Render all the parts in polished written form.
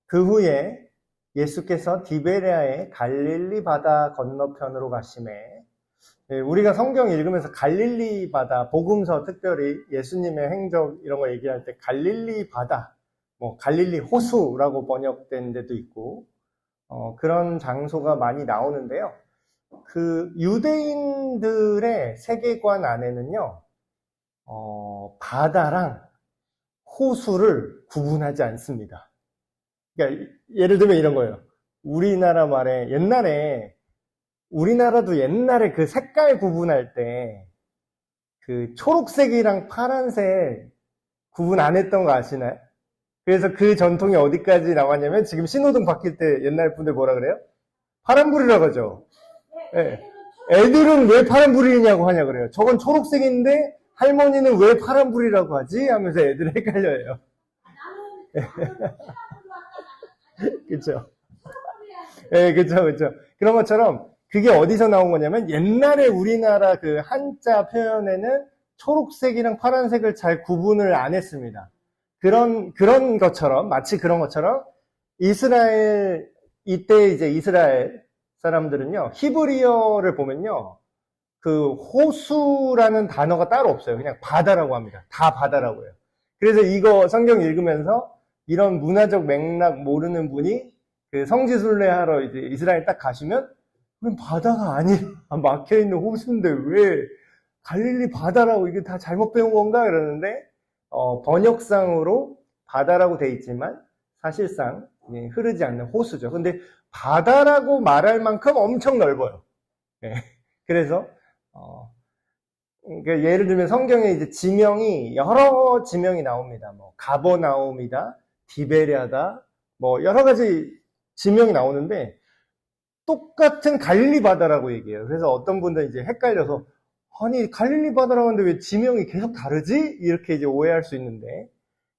그 후에 예수께서 디베레아의 갈릴리 바다 건너편으로 가심에, 우리가 성경 읽으면서 갈릴리 바다, 복음서 특별히 예수님의 행적 이런 거 얘기할 때 갈릴리 바다, 뭐 갈릴리 호수라고 번역된 데도 있고, 그런 장소가 많이 나오는데요. 그 유대인들의 세계관 안에는요, 바다랑 호수를 구분하지 않습니다. 그러니까 예를 들면 이런 거예요. 우리나라 말에 우리나라도 옛날에 그 색깔 구분할 때 그 초록색이랑 파란색 구분 안 했던 거 아시나요? 그래서 그 전통이 어디까지 나왔냐면 지금 신호등 바뀔 때 옛날 분들 뭐라 그래요? 파란불이라고 하죠. 네. 애들은 왜 파란불이냐고 하냐 그래요. 저건 초록색인데 할머니는 왜 파란불이라고 하지? 하면서 애들 헷갈려요. 그쵸? 예, 그쵸, 그쵸. 그런 것처럼 그게 어디서 나온 거냐면 옛날에 우리나라 그 한자 표현에는 초록색이랑 파란색을 잘 구분을 안 했습니다. 그런 것처럼, 마치 그런 것처럼 이때 이제 이스라엘 사람들은요, 히브리어를 보면요, 그 호수라는 단어가 따로 없어요. 그냥 바다라고 합니다. 다 바다라고 해요. 그래서 이거 성경 읽으면서 이런 문화적 맥락 모르는 분이 그 성지순례 하러 이제 이스라엘 딱 가시면 그럼 바다가 아니라 막혀있는 호수인데 왜 갈릴리 바다라고 이게 다 잘못 배운 건가? 그러는데 번역상으로 바다라고 돼 있지만 사실상 흐르지 않는 호수죠. 근데 바다라고 말할 만큼 엄청 넓어요. 네. 그래서 그러니까 예를 들면 성경에 이제 지명이 여러 지명이 나옵니다. 뭐 가버나움이다, 디베랴다, 뭐 여러 가지 지명이 나오는데 똑같은 갈릴리 바다라고 얘기해요. 그래서 어떤 분들은 이제 헷갈려서 아니 갈릴리 바다라고 하는데 왜 지명이 계속 다르지? 이렇게 이제 오해할 수 있는데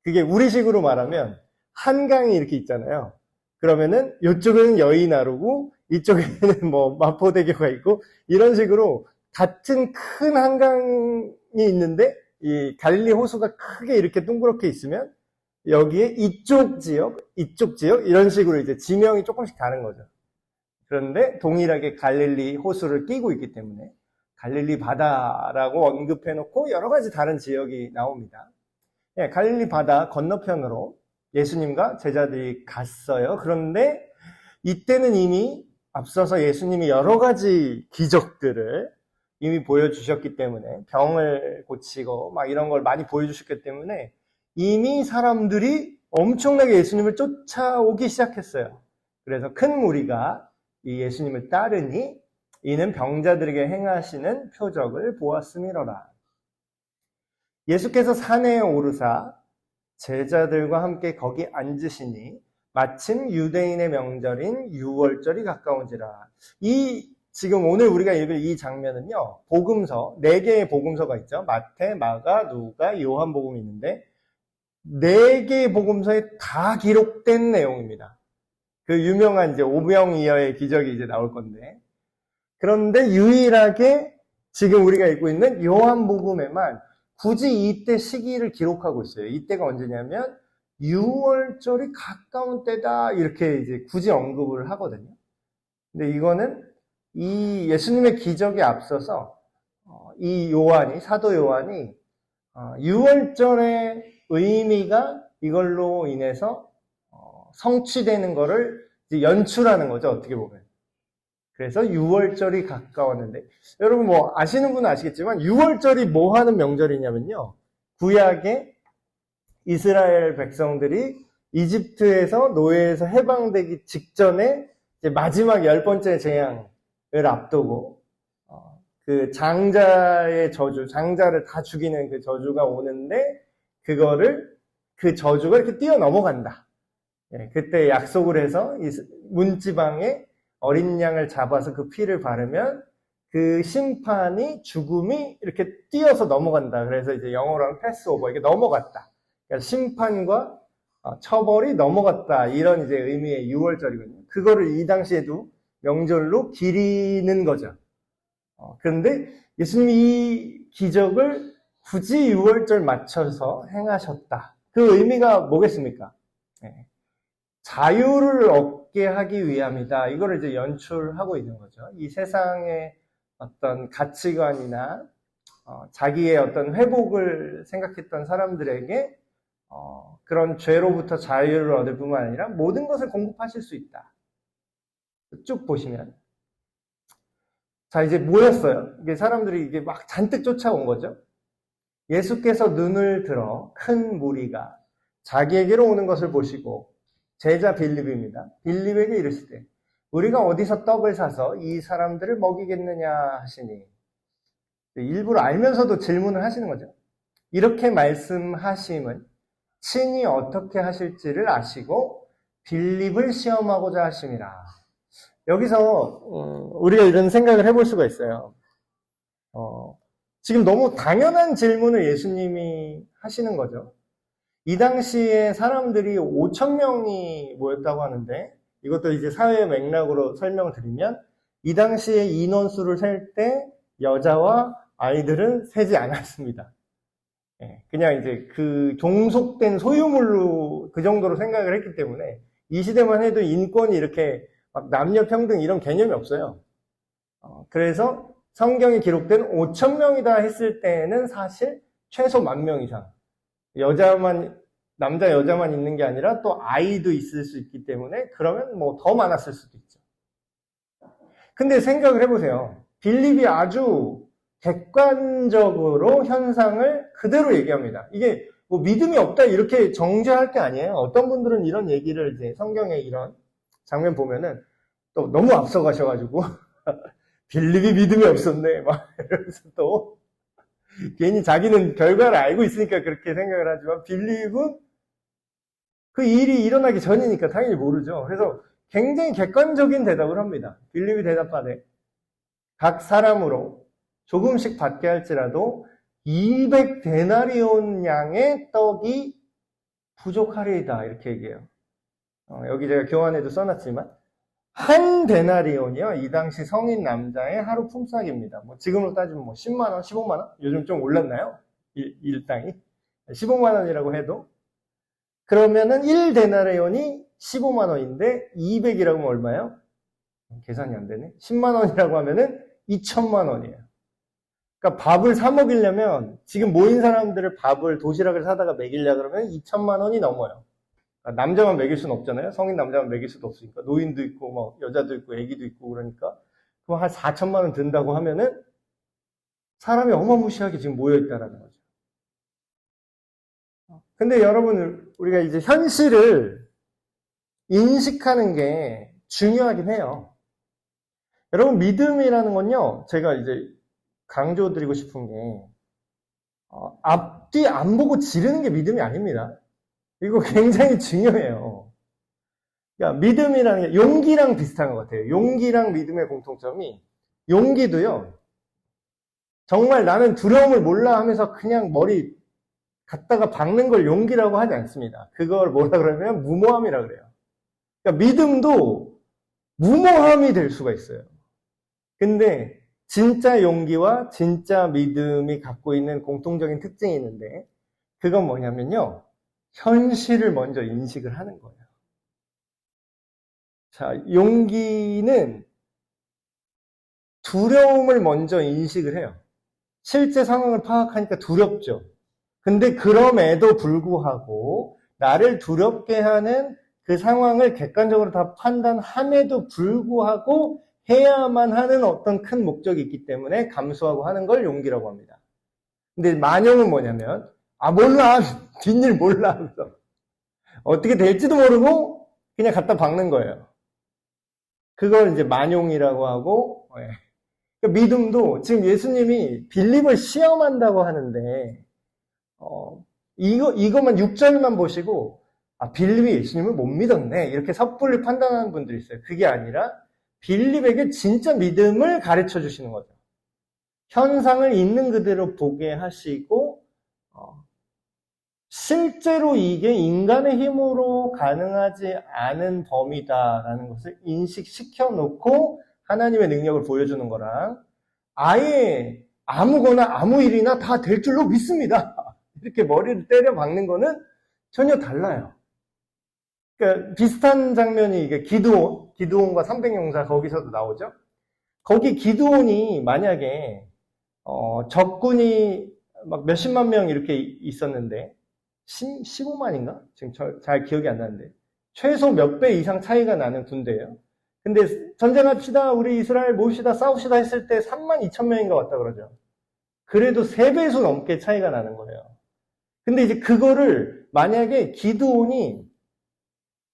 그게 우리식으로 말하면 한강이 이렇게 있잖아요. 그러면은 이쪽에는 여의나루고 이쪽에는 뭐 마포대교가 있고 이런 식으로 같은 큰 한강이 있는데 이 갈릴리 호수가 크게 이렇게 동그랗게 있으면 여기에 이쪽 지역 이런 식으로 이제 지명이 조금씩 다른 거죠. 그런데 동일하게 갈릴리 호수를 끼고 있기 때문에 갈릴리 바다라고 언급해 놓고 여러 가지 다른 지역이 나옵니다. 예, 갈릴리 바다 건너편으로 예수님과 제자들이 갔어요. 그런데 이때는 이미 앞서서 예수님이 여러 가지 기적들을 이미 보여주셨기 때문에 병을 고치고 막 이런 걸 많이 보여주셨기 때문에 이미 사람들이 엄청나게 예수님을 쫓아오기 시작했어요. 그래서 큰 무리가 이 예수님을 따르니 이는 병자들에게 행하시는 표적을 보았음이로라. 예수께서 산에 오르사 제자들과 함께 거기 앉으시니 마침 유대인의 명절인 유월절이 가까운지라. 지금 오늘 우리가 읽을 이 장면은요, 복음서, 4개의 복음서가 있죠. 마태, 마가, 누가, 요한복음이 있는데 4개의 복음서에 다 기록된 내용입니다. 그 유명한 이제 오병이어의 기적이 이제 나올 건데. 그런데 유일하게 지금 우리가 읽고 있는 요한복음에만 굳이 이때 시기를 기록하고 있어요. 이때가 언제냐면 6월절이 가까운 때다 이렇게 이제 굳이 언급을 하거든요. 근데 이거는 이 예수님의 기적에 앞서서 이 사도 요한이 6월절의 의미가 이걸로 인해서 성취되는 거를 이제 연출하는 거죠. 어떻게 보면. 그래서 6월절이 가까웠는데 여러분 뭐 아시는 분은 아시겠지만 6월절이 뭐 하는 명절이냐면요. 구약의 이스라엘 백성들이 이집트에서 노예에서 해방되기 직전에 이제 마지막 10번째 재앙을 앞두고 그 장자의 저주, 장자를 다 죽이는 그 저주가 오는데 그 저주가 이렇게 뛰어넘어간다. 그때 약속을 해서 문지방에 어린 양을 잡아서 그 피를 바르면 그 심판이 죽음이 이렇게 뛰어서 넘어간다. 그래서 이제 영어로는 패스오버 이게 넘어갔다. 그러니까 심판과 처벌이 넘어갔다. 이런 이제 의미의 6월절이거든요. 그거를 이 당시에도 명절로 기리는 거죠. 그런데 예수님이 이 기적을 굳이 6월절 맞춰서 행하셨다. 그 의미가 뭐겠습니까? 자유를 얻게 하기 위함이다. 이거를 이제 연출하고 있는 거죠. 이 세상의 어떤 가치관이나 자기의 어떤 회복을 생각했던 사람들에게 그런 죄로부터 자유를 얻을 뿐만 아니라 모든 것을 공급하실 수 있다. 쭉 보시면 자, 이제 모였어요. 이게 사람들이 이게 막 잔뜩 쫓아온 거죠. 예수께서 눈을 들어 큰 무리가 자기에게로 오는 것을 보시고 제자 빌립입니다. 빌립에게 이르시되 우리가 어디서 떡을 사서 이 사람들을 먹이겠느냐 하시니 일부러 알면서도 질문을 하시는 거죠. 이렇게 말씀하심은 친히 어떻게 하실지를 아시고 빌립을 시험하고자 하심이라. 여기서 우리가 이런 생각을 해볼 수가 있어요. 지금 너무 당연한 질문을 예수님이 하시는 거죠. 이 당시에 사람들이 5,000명이 모였다고 하는데 이것도 이제 사회의 맥락으로 설명을 드리면 이 당시에 인원수를 셀 때 여자와 아이들은 세지 않았습니다. 그냥 이제 그 종속된 소유물로 그 정도로 생각을 했기 때문에 이 시대만 해도 인권이 이렇게 막 남녀 평등 이런 개념이 없어요. 그래서 성경에 기록된 5,000명이다 했을 때는 사실 최소 10,000명 이상 남자 여자만 있는 게 아니라 또 아이도 있을 수 있기 때문에 그러면 뭐 더 많았을 수도 있죠. 근데 생각을 해보세요. 빌립이 아주 객관적으로 현상을 그대로 얘기합니다. 이게 뭐 믿음이 없다 이렇게 정죄할 게 아니에요. 어떤 분들은 이런 얘기를 이제 성경에 이런 장면 보면은 또 너무 앞서가셔가지고 빌립이 믿음이 없었네 막 이러면서 또 괜히 자기는 결과를 알고 있으니까 그렇게 생각을 하지만 빌립은 그 일이 일어나기 전이니까 당연히 모르죠. 그래서 굉장히 객관적인 대답을 합니다. 빌립이 대답하되 각 사람으로 조금씩 받게 할지라도 200데나리온 양의 떡이 부족하리이다 이렇게 얘기해요. 여기 제가 교환에도 써놨지만 한 데나리온이요. 이 당시 성인 남자의 하루 품삯입니다. 뭐 지금으로 따지면 뭐 10만 원, 15만 원? 요즘 좀 올랐나요? 일당이 15만 원이라고 해도 그러면은 1데나리온이 15만 원인데 200이라고 하면 얼마예요? 계산이 안 되네. 10만 원이라고 하면은 2천만 원이에요. 그러니까 밥을 사 먹이려면 지금 모인 사람들을 밥을 도시락을 사다가 먹이려 그러면 2천만 원이 넘어요. 그러니까 남자만 먹일 수는 없잖아요. 성인 남자만 먹일 수도 없으니까 노인도 있고 뭐 여자도 있고 애기도 있고 그러니까 그럼 한 4천만 원 든다고 하면은 사람이 어마무시하게 지금 모여 있다라는 거죠. 근데 여러분 우리가 이제 현실을 인식하는 게 중요하긴 해요. 여러분 믿음이라는 건요. 제가 이제 강조드리고 싶은 게 앞뒤 안 보고 지르는 게 믿음이 아닙니다. 이거 굉장히 중요해요. 그러니까 믿음이라는 게 용기랑 비슷한 것 같아요. 용기랑 믿음의 공통점이 용기도요. 정말 나는 두려움을 몰라 하면서 그냥 머리 갖다가 박는 걸 용기라고 하지 않습니다. 그걸 뭐라 그러면 무모함이라 그래요. 그러니까 믿음도 무모함이 될 수가 있어요. 근데 진짜 용기와 진짜 믿음이 갖고 있는 공통적인 특징이 있는데 그건 뭐냐면요. 현실을 먼저 인식을 하는 거예요. 자, 용기는 두려움을 먼저 인식을 해요. 실제 상황을 파악하니까 두렵죠. 근데 그럼에도 불구하고 나를 두렵게 하는 그 상황을 객관적으로 다 판단함에도 불구하고 해야만 하는 어떤 큰 목적이 있기 때문에 감수하고 하는 걸 용기라고 합니다. 근데 만용은 뭐냐면 몰라 뒷일 몰라 하면서 어떻게 될지도 모르고 그냥 갖다 박는 거예요. 그걸 이제 만용이라고 하고 그러니까 믿음도 지금 예수님이 빌립을 시험한다고 하는데 이것만 6절만 보시고 빌립이 예수님을 못 믿었네 이렇게 섣불리 판단하는 분들이 있어요. 그게 아니라 빌립에게 진짜 믿음을 가르쳐 주시는 거죠. 현상을 있는 그대로 보게 하시고 실제로 이게 인간의 힘으로 가능하지 않은 범위다라는 것을 인식시켜 놓고 하나님의 능력을 보여주는 거랑 아예 아무거나 아무 일이나 다 될 줄로 믿습니다. 이렇게 머리를 때려 박는 거는 전혀 달라요. 그러니까 비슷한 장면이 이게 기드온과 300용사 거기서도 나오죠. 거기 기드온이 만약에 적군이 막 몇십만 명 이렇게 있었는데 15만인가? 지금 잘 기억이 안 나는데 최소 몇 배 이상 차이가 나는 군대예요. 근데 전쟁합시다, 우리 이스라엘 모읍시다, 싸웁시다 했을 때 3만 2천 명인가 왔다 그러죠. 그래도 3배수 넘게 차이가 나는 거예요. 근데 이제 그거를 만약에 기드온이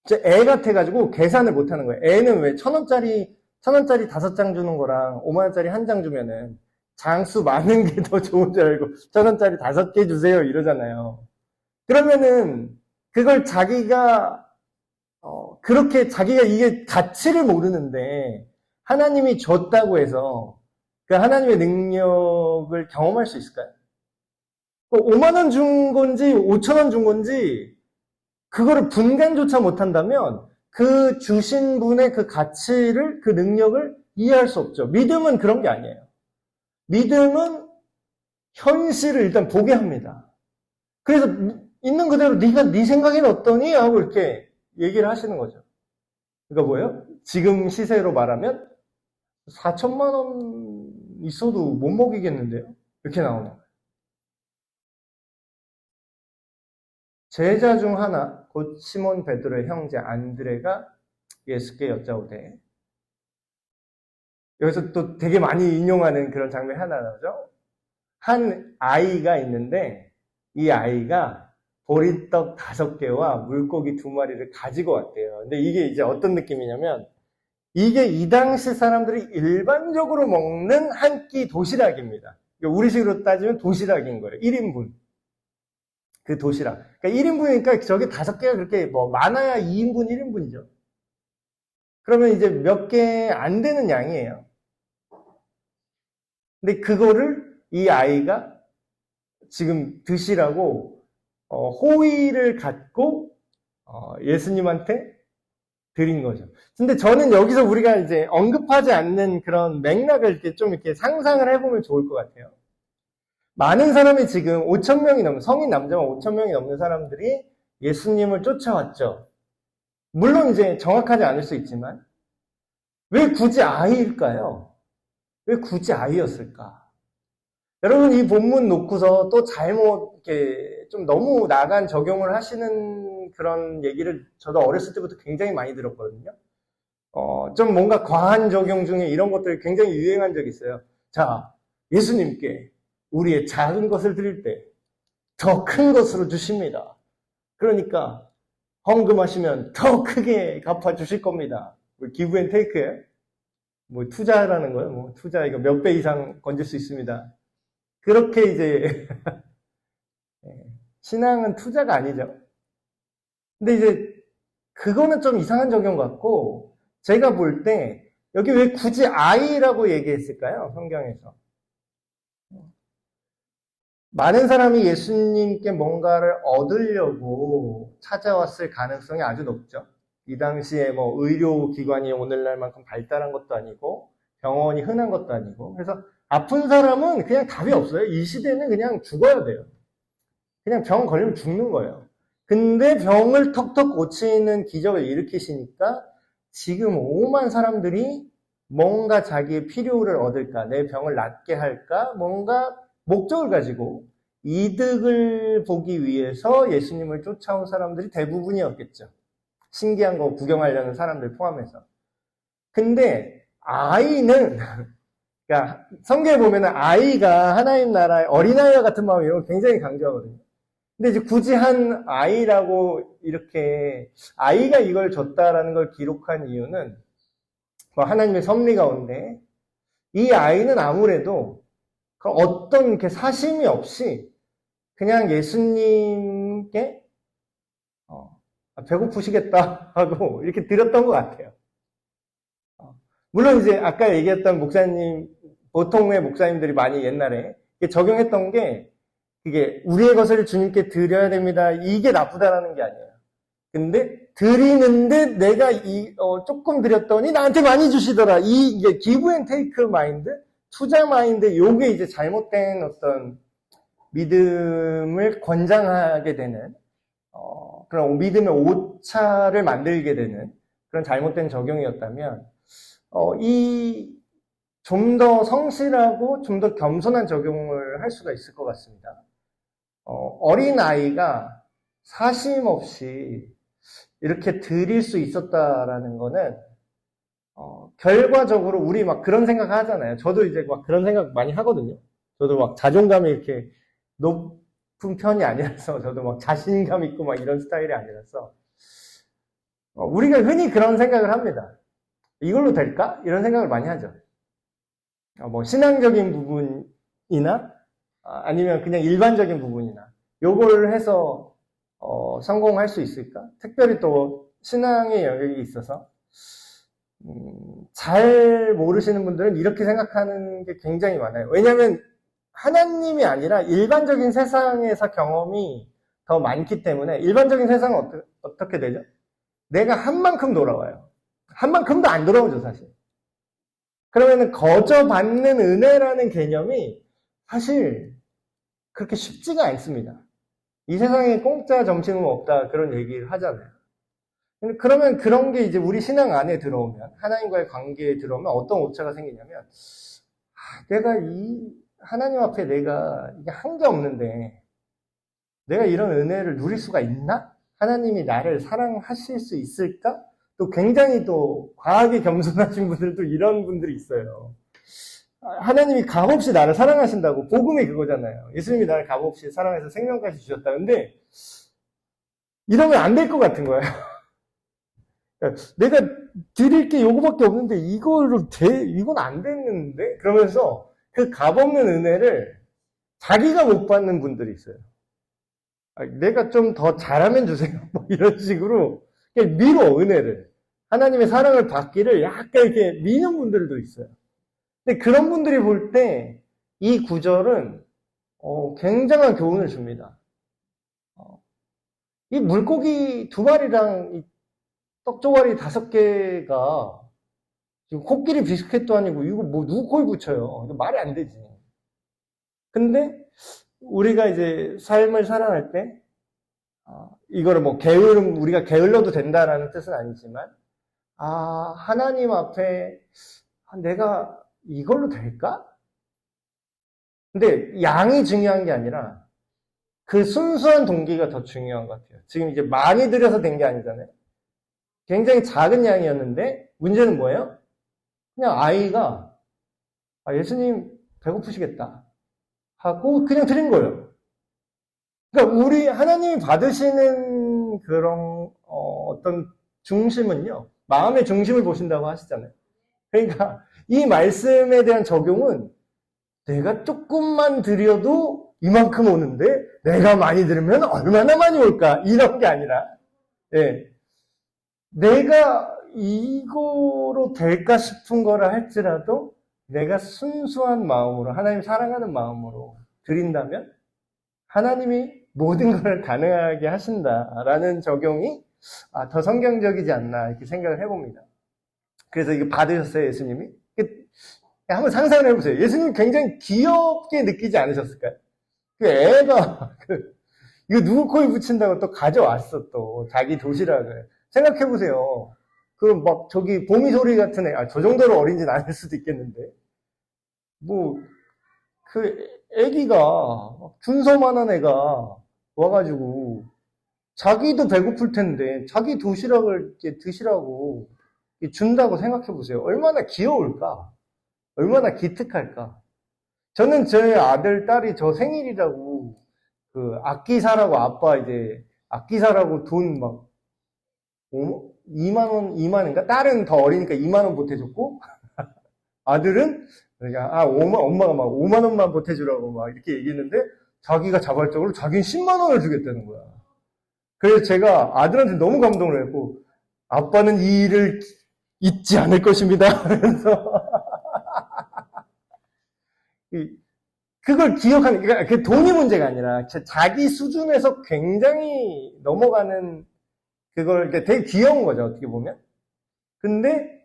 이제 애 같아가지고 계산을 못 하는 거예요. 애는 왜 1,000원짜리 5장 주는 거랑 5만원짜리 한 장 주면은 장수 많은 게 더 좋은 줄 알고 1,000원짜리 5개 주세요 이러잖아요. 그러면은 그걸 자기가 그렇게 자기가 이게 가치를 모르는데 하나님이 줬다고 해서 그 하나님의 능력을 경험할 수 있을까요? 5만 원 준 건지 5천 원 준 건지 그거를 분간조차 못한다면 그 주신 분의 그 가치를, 그 능력을 이해할 수 없죠. 믿음은 그런 게 아니에요. 믿음은 현실을 일단 보게 합니다. 그래서 있는 그대로 네가 네 생각에는 어떠니? 하고 이렇게 얘기를 하시는 거죠. 그러니까 뭐예요? 지금 시세로 말하면 4천만 원 있어도 못 먹이겠는데요? 이렇게 나오는 거예요. 제자 중 하나, 곧 시몬 베드로의 형제 안드레가 예수께 여짜오되, 여기서 또 되게 많이 인용하는 그런 장면이 하나 나오죠. 한 아이가 있는데 이 아이가 보리떡 5개와 물고기 2마리를 가지고 왔대요. 근데 이게 이제 어떤 느낌이냐면 이게 이 당시 사람들이 일반적으로 먹는 한 끼 도시락입니다. 우리식으로 따지면 도시락인 거예요. 1인분. 그 도시락. 그러니까 1인분이니까 저게 5개가 그렇게 뭐 많아야 2인분, 1인분이죠. 그러면 이제 몇 개 안 되는 양이에요. 근데 그거를 이 아이가 지금 드시라고 호의를 갖고 예수님한테 드린 거죠. 근데 저는 여기서 우리가 이제 언급하지 않는 그런 맥락을 이렇게 좀 이렇게 상상을 해보면 좋을 것 같아요. 많은 사람이 지금 5천 명이 넘는, 성인 남자만 5천 명이 넘는 사람들이 예수님을 쫓아왔죠. 물론 이제 정확하지 않을 수 있지만 왜 굳이 아이일까요? 왜 굳이 아이였을까? 여러분 이 본문 놓고서 또 잘못 이렇게 좀 너무 나간 적용을 하시는 그런 얘기를 저도 어렸을 때부터 굉장히 많이 들었거든요. 좀 뭔가 과한 적용 중에 이런 것들이 굉장히 유행한 적이 있어요. 자, 예수님께 우리의 작은 것을 드릴 때 더 큰 것으로 주십니다. 그러니까 헌금하시면 더 크게 갚아주실 겁니다. 기브 앤 테이크예요. 뭐 투자라는 거예요. 뭐 투자 이거 몇 배 이상 건질 수 있습니다. 그렇게 이제 신앙은 투자가 아니죠. 근데 이제 그거는 좀 이상한 적용 같고 제가 볼 때 여기 왜 굳이 아이라고 얘기했을까요? 성경에서. 많은 사람이 예수님께 뭔가를 얻으려고 찾아왔을 가능성이 아주 높죠. 이 당시에 뭐 의료기관이 오늘날만큼 발달한 것도 아니고 병원이 흔한 것도 아니고 그래서 아픈 사람은 그냥 답이 없어요. 이 시대는 그냥 죽어야 돼요. 그냥 병 걸리면 죽는 거예요. 근데 병을 턱턱 고치는 기적을 일으키시니까 지금 오만 사람들이 뭔가 자기의 필요를 얻을까, 내 병을 낫게 할까, 뭔가 목적을 가지고 이득을 보기 위해서 예수님을 쫓아온 사람들이 대부분이었겠죠. 신기한 거 구경하려는 사람들 포함해서. 근데 아이는 그러니까 성경에 보면은 아이가 하나님 나라의 어린아이와 같은 마음이라고 굉장히 강조하거든요. 근데 이제 굳이 한 아이라고 이렇게 아이가 이걸 줬다라는 걸 기록한 이유는 뭐 하나님의 섭리 가운데 이 아이는 아무래도 어떤 이렇게 사심이 없이 그냥 예수님께 배고프시겠다 하고 이렇게 드렸던 것 같아요. 물론 이제 아까 얘기했던 목사님, 보통의 목사님들이 많이 옛날에 적용했던 게 그게 우리의 것을 주님께 드려야 됩니다. 이게 나쁘다라는 게 아니에요. 근데 드리는데 내가 조금 드렸더니 나한테 많이 주시더라. 이게 기브 앤 테이크 마인드, 투자 마인드, 요게 이제 잘못된 어떤 믿음을 권장하게 되는 그런 믿음의 오차를 만들게 되는 그런 잘못된 적용이었다면, 이 좀 더 성실하고 좀 더 겸손한 적용을 할 수가 있을 것 같습니다. 어린아이가 사심 없이 이렇게 드릴 수 있었다라는 거는, 결과적으로 우리 막 그런 생각 하잖아요. 저도 이제 막 그런 생각 많이 하거든요. 저도 막 자존감이 이렇게 높은 편이 아니라서, 저도 막 자신감 있고 막 이런 스타일이 아니라서, 우리가 흔히 그런 생각을 합니다. 이걸로 될까? 이런 생각을 많이 하죠. 뭐 신앙적인 부분이나 아니면 그냥 일반적인 부분이나 요걸 해서 성공할 수 있을까? 특별히 또 신앙의 영역이 있어서 잘 모르시는 분들은 이렇게 생각하는 게 굉장히 많아요. 왜냐하면 하나님이 아니라 일반적인 세상에서 경험이 더 많기 때문에. 일반적인 세상은 어떻게 되죠? 내가 한 만큼 돌아와요. 한 만큼도 안 돌아오죠, 사실. 그러면은 거저 받는 은혜라는 개념이 사실 그렇게 쉽지가 않습니다. 이 세상에 공짜 점심은 없다, 그런 얘기를 하잖아요. 그러면 그런 게 이제 우리 신앙 안에 들어오면, 하나님과의 관계에 들어오면 어떤 오차가 생기냐면, 내가 하나님 앞에 내가 이게 한 게 없는데 내가 이런 은혜를 누릴 수가 있나? 하나님이 나를 사랑하실 수 있을까? 또 굉장히 또 과하게 겸손하신 분들도 이런 분들이 있어요. 하나님이 값없이 나를 사랑하신다고. 복음이 그거잖아요. 예수님이 나를 값없이 사랑해서 생명까지 주셨다. 근데 이러면 안 될 것 같은 거예요. 내가 드릴 게 요거밖에 없는데 이건 안 됐는데? 그러면서 그 값없는 은혜를 자기가 못 받는 분들이 있어요. 내가 좀 더 잘하면 주세요. 뭐 이런 식으로 그냥 미뤄, 은혜를. 하나님의 사랑을 받기를 약간 이렇게 미는 분들도 있어요. 근데 그런 분들이 볼 때 이 구절은 굉장한 교훈을 줍니다. 이 물고기 2마리랑 이 떡조가리 5개가 지금 코끼리 비스켓도 아니고 이거 뭐 누구 코에 붙여요? 이거 말이 안 되지. 근데 우리가 이제 삶을 살아갈 때 이거를 뭐 우리가 게을러도 된다라는 뜻은 아니지만, 하나님 앞에 내가 이걸로 될까? 근데 양이 중요한 게 아니라 그 순수한 동기가 더 중요한 것 같아요. 지금 이제 많이 들여서 된 게 아니잖아요. 굉장히 작은 양이었는데 문제는 뭐예요? 그냥 아이가 예수님 배고프시겠다 하고 그냥 드린 거예요. 그러니까 우리 하나님이 받으시는 그런 어떤 중심은요, 마음의 중심을 보신다고 하시잖아요. 그러니까 이 말씀에 대한 적용은 내가 조금만 드려도 이만큼 오는데 내가 많이 들으면 얼마나 많이 올까, 이런 게 아니라, 내가 이거로 될까 싶은 거라 할지라도 내가 순수한 마음으로, 하나님 사랑하는 마음으로 드린다면 하나님이 모든 걸 가능하게 하신다라는 적용이 더 성경적이지 않나, 이렇게 생각을 해봅니다. 그래서 이거 받으셨어요, 예수님이? 한번 상상을 해보세요. 예수님 굉장히 귀엽게 느끼지 않으셨을까요? 그 애가 이거 누구 코에 붙인다고 또 가져왔어, 또 자기 도시락을. 생각해보세요. 그럼 막 저기 보미소리 같은 애, 저 정도로 어린지는 아닐 수도 있겠는데, 뭐 그 애기가 준서만한 애가 와가지고 자기도 배고플 텐데 자기 도시락을 이렇게 드시라고 준다고 생각해보세요. 얼마나 귀여울까? 얼마나 기특할까? 저는 저희 아들, 딸이 저 생일이라고 그 악기 사라고, 아빠 이제 악기 사라고 돈 막 2만 원, 2만인가? 딸은 더 어리니까 2만 원 보태줬고, 아들은 그러니까 엄마가 막 5만 원만 보태주라고 막 이렇게 얘기했는데, 자기가 자발적으로 자기는 10만 원을 주겠다는 거야. 그래서 제가 아들한테 너무 감동을 했고, 아빠는 이 일을 잊지 않을 것입니다. 그래서 그걸 기억하는, 그러니까 그 돈이 문제가 아니라 자기 수준에서 굉장히 넘어가는, 그걸 되게 귀여운 거죠, 어떻게 보면. 근데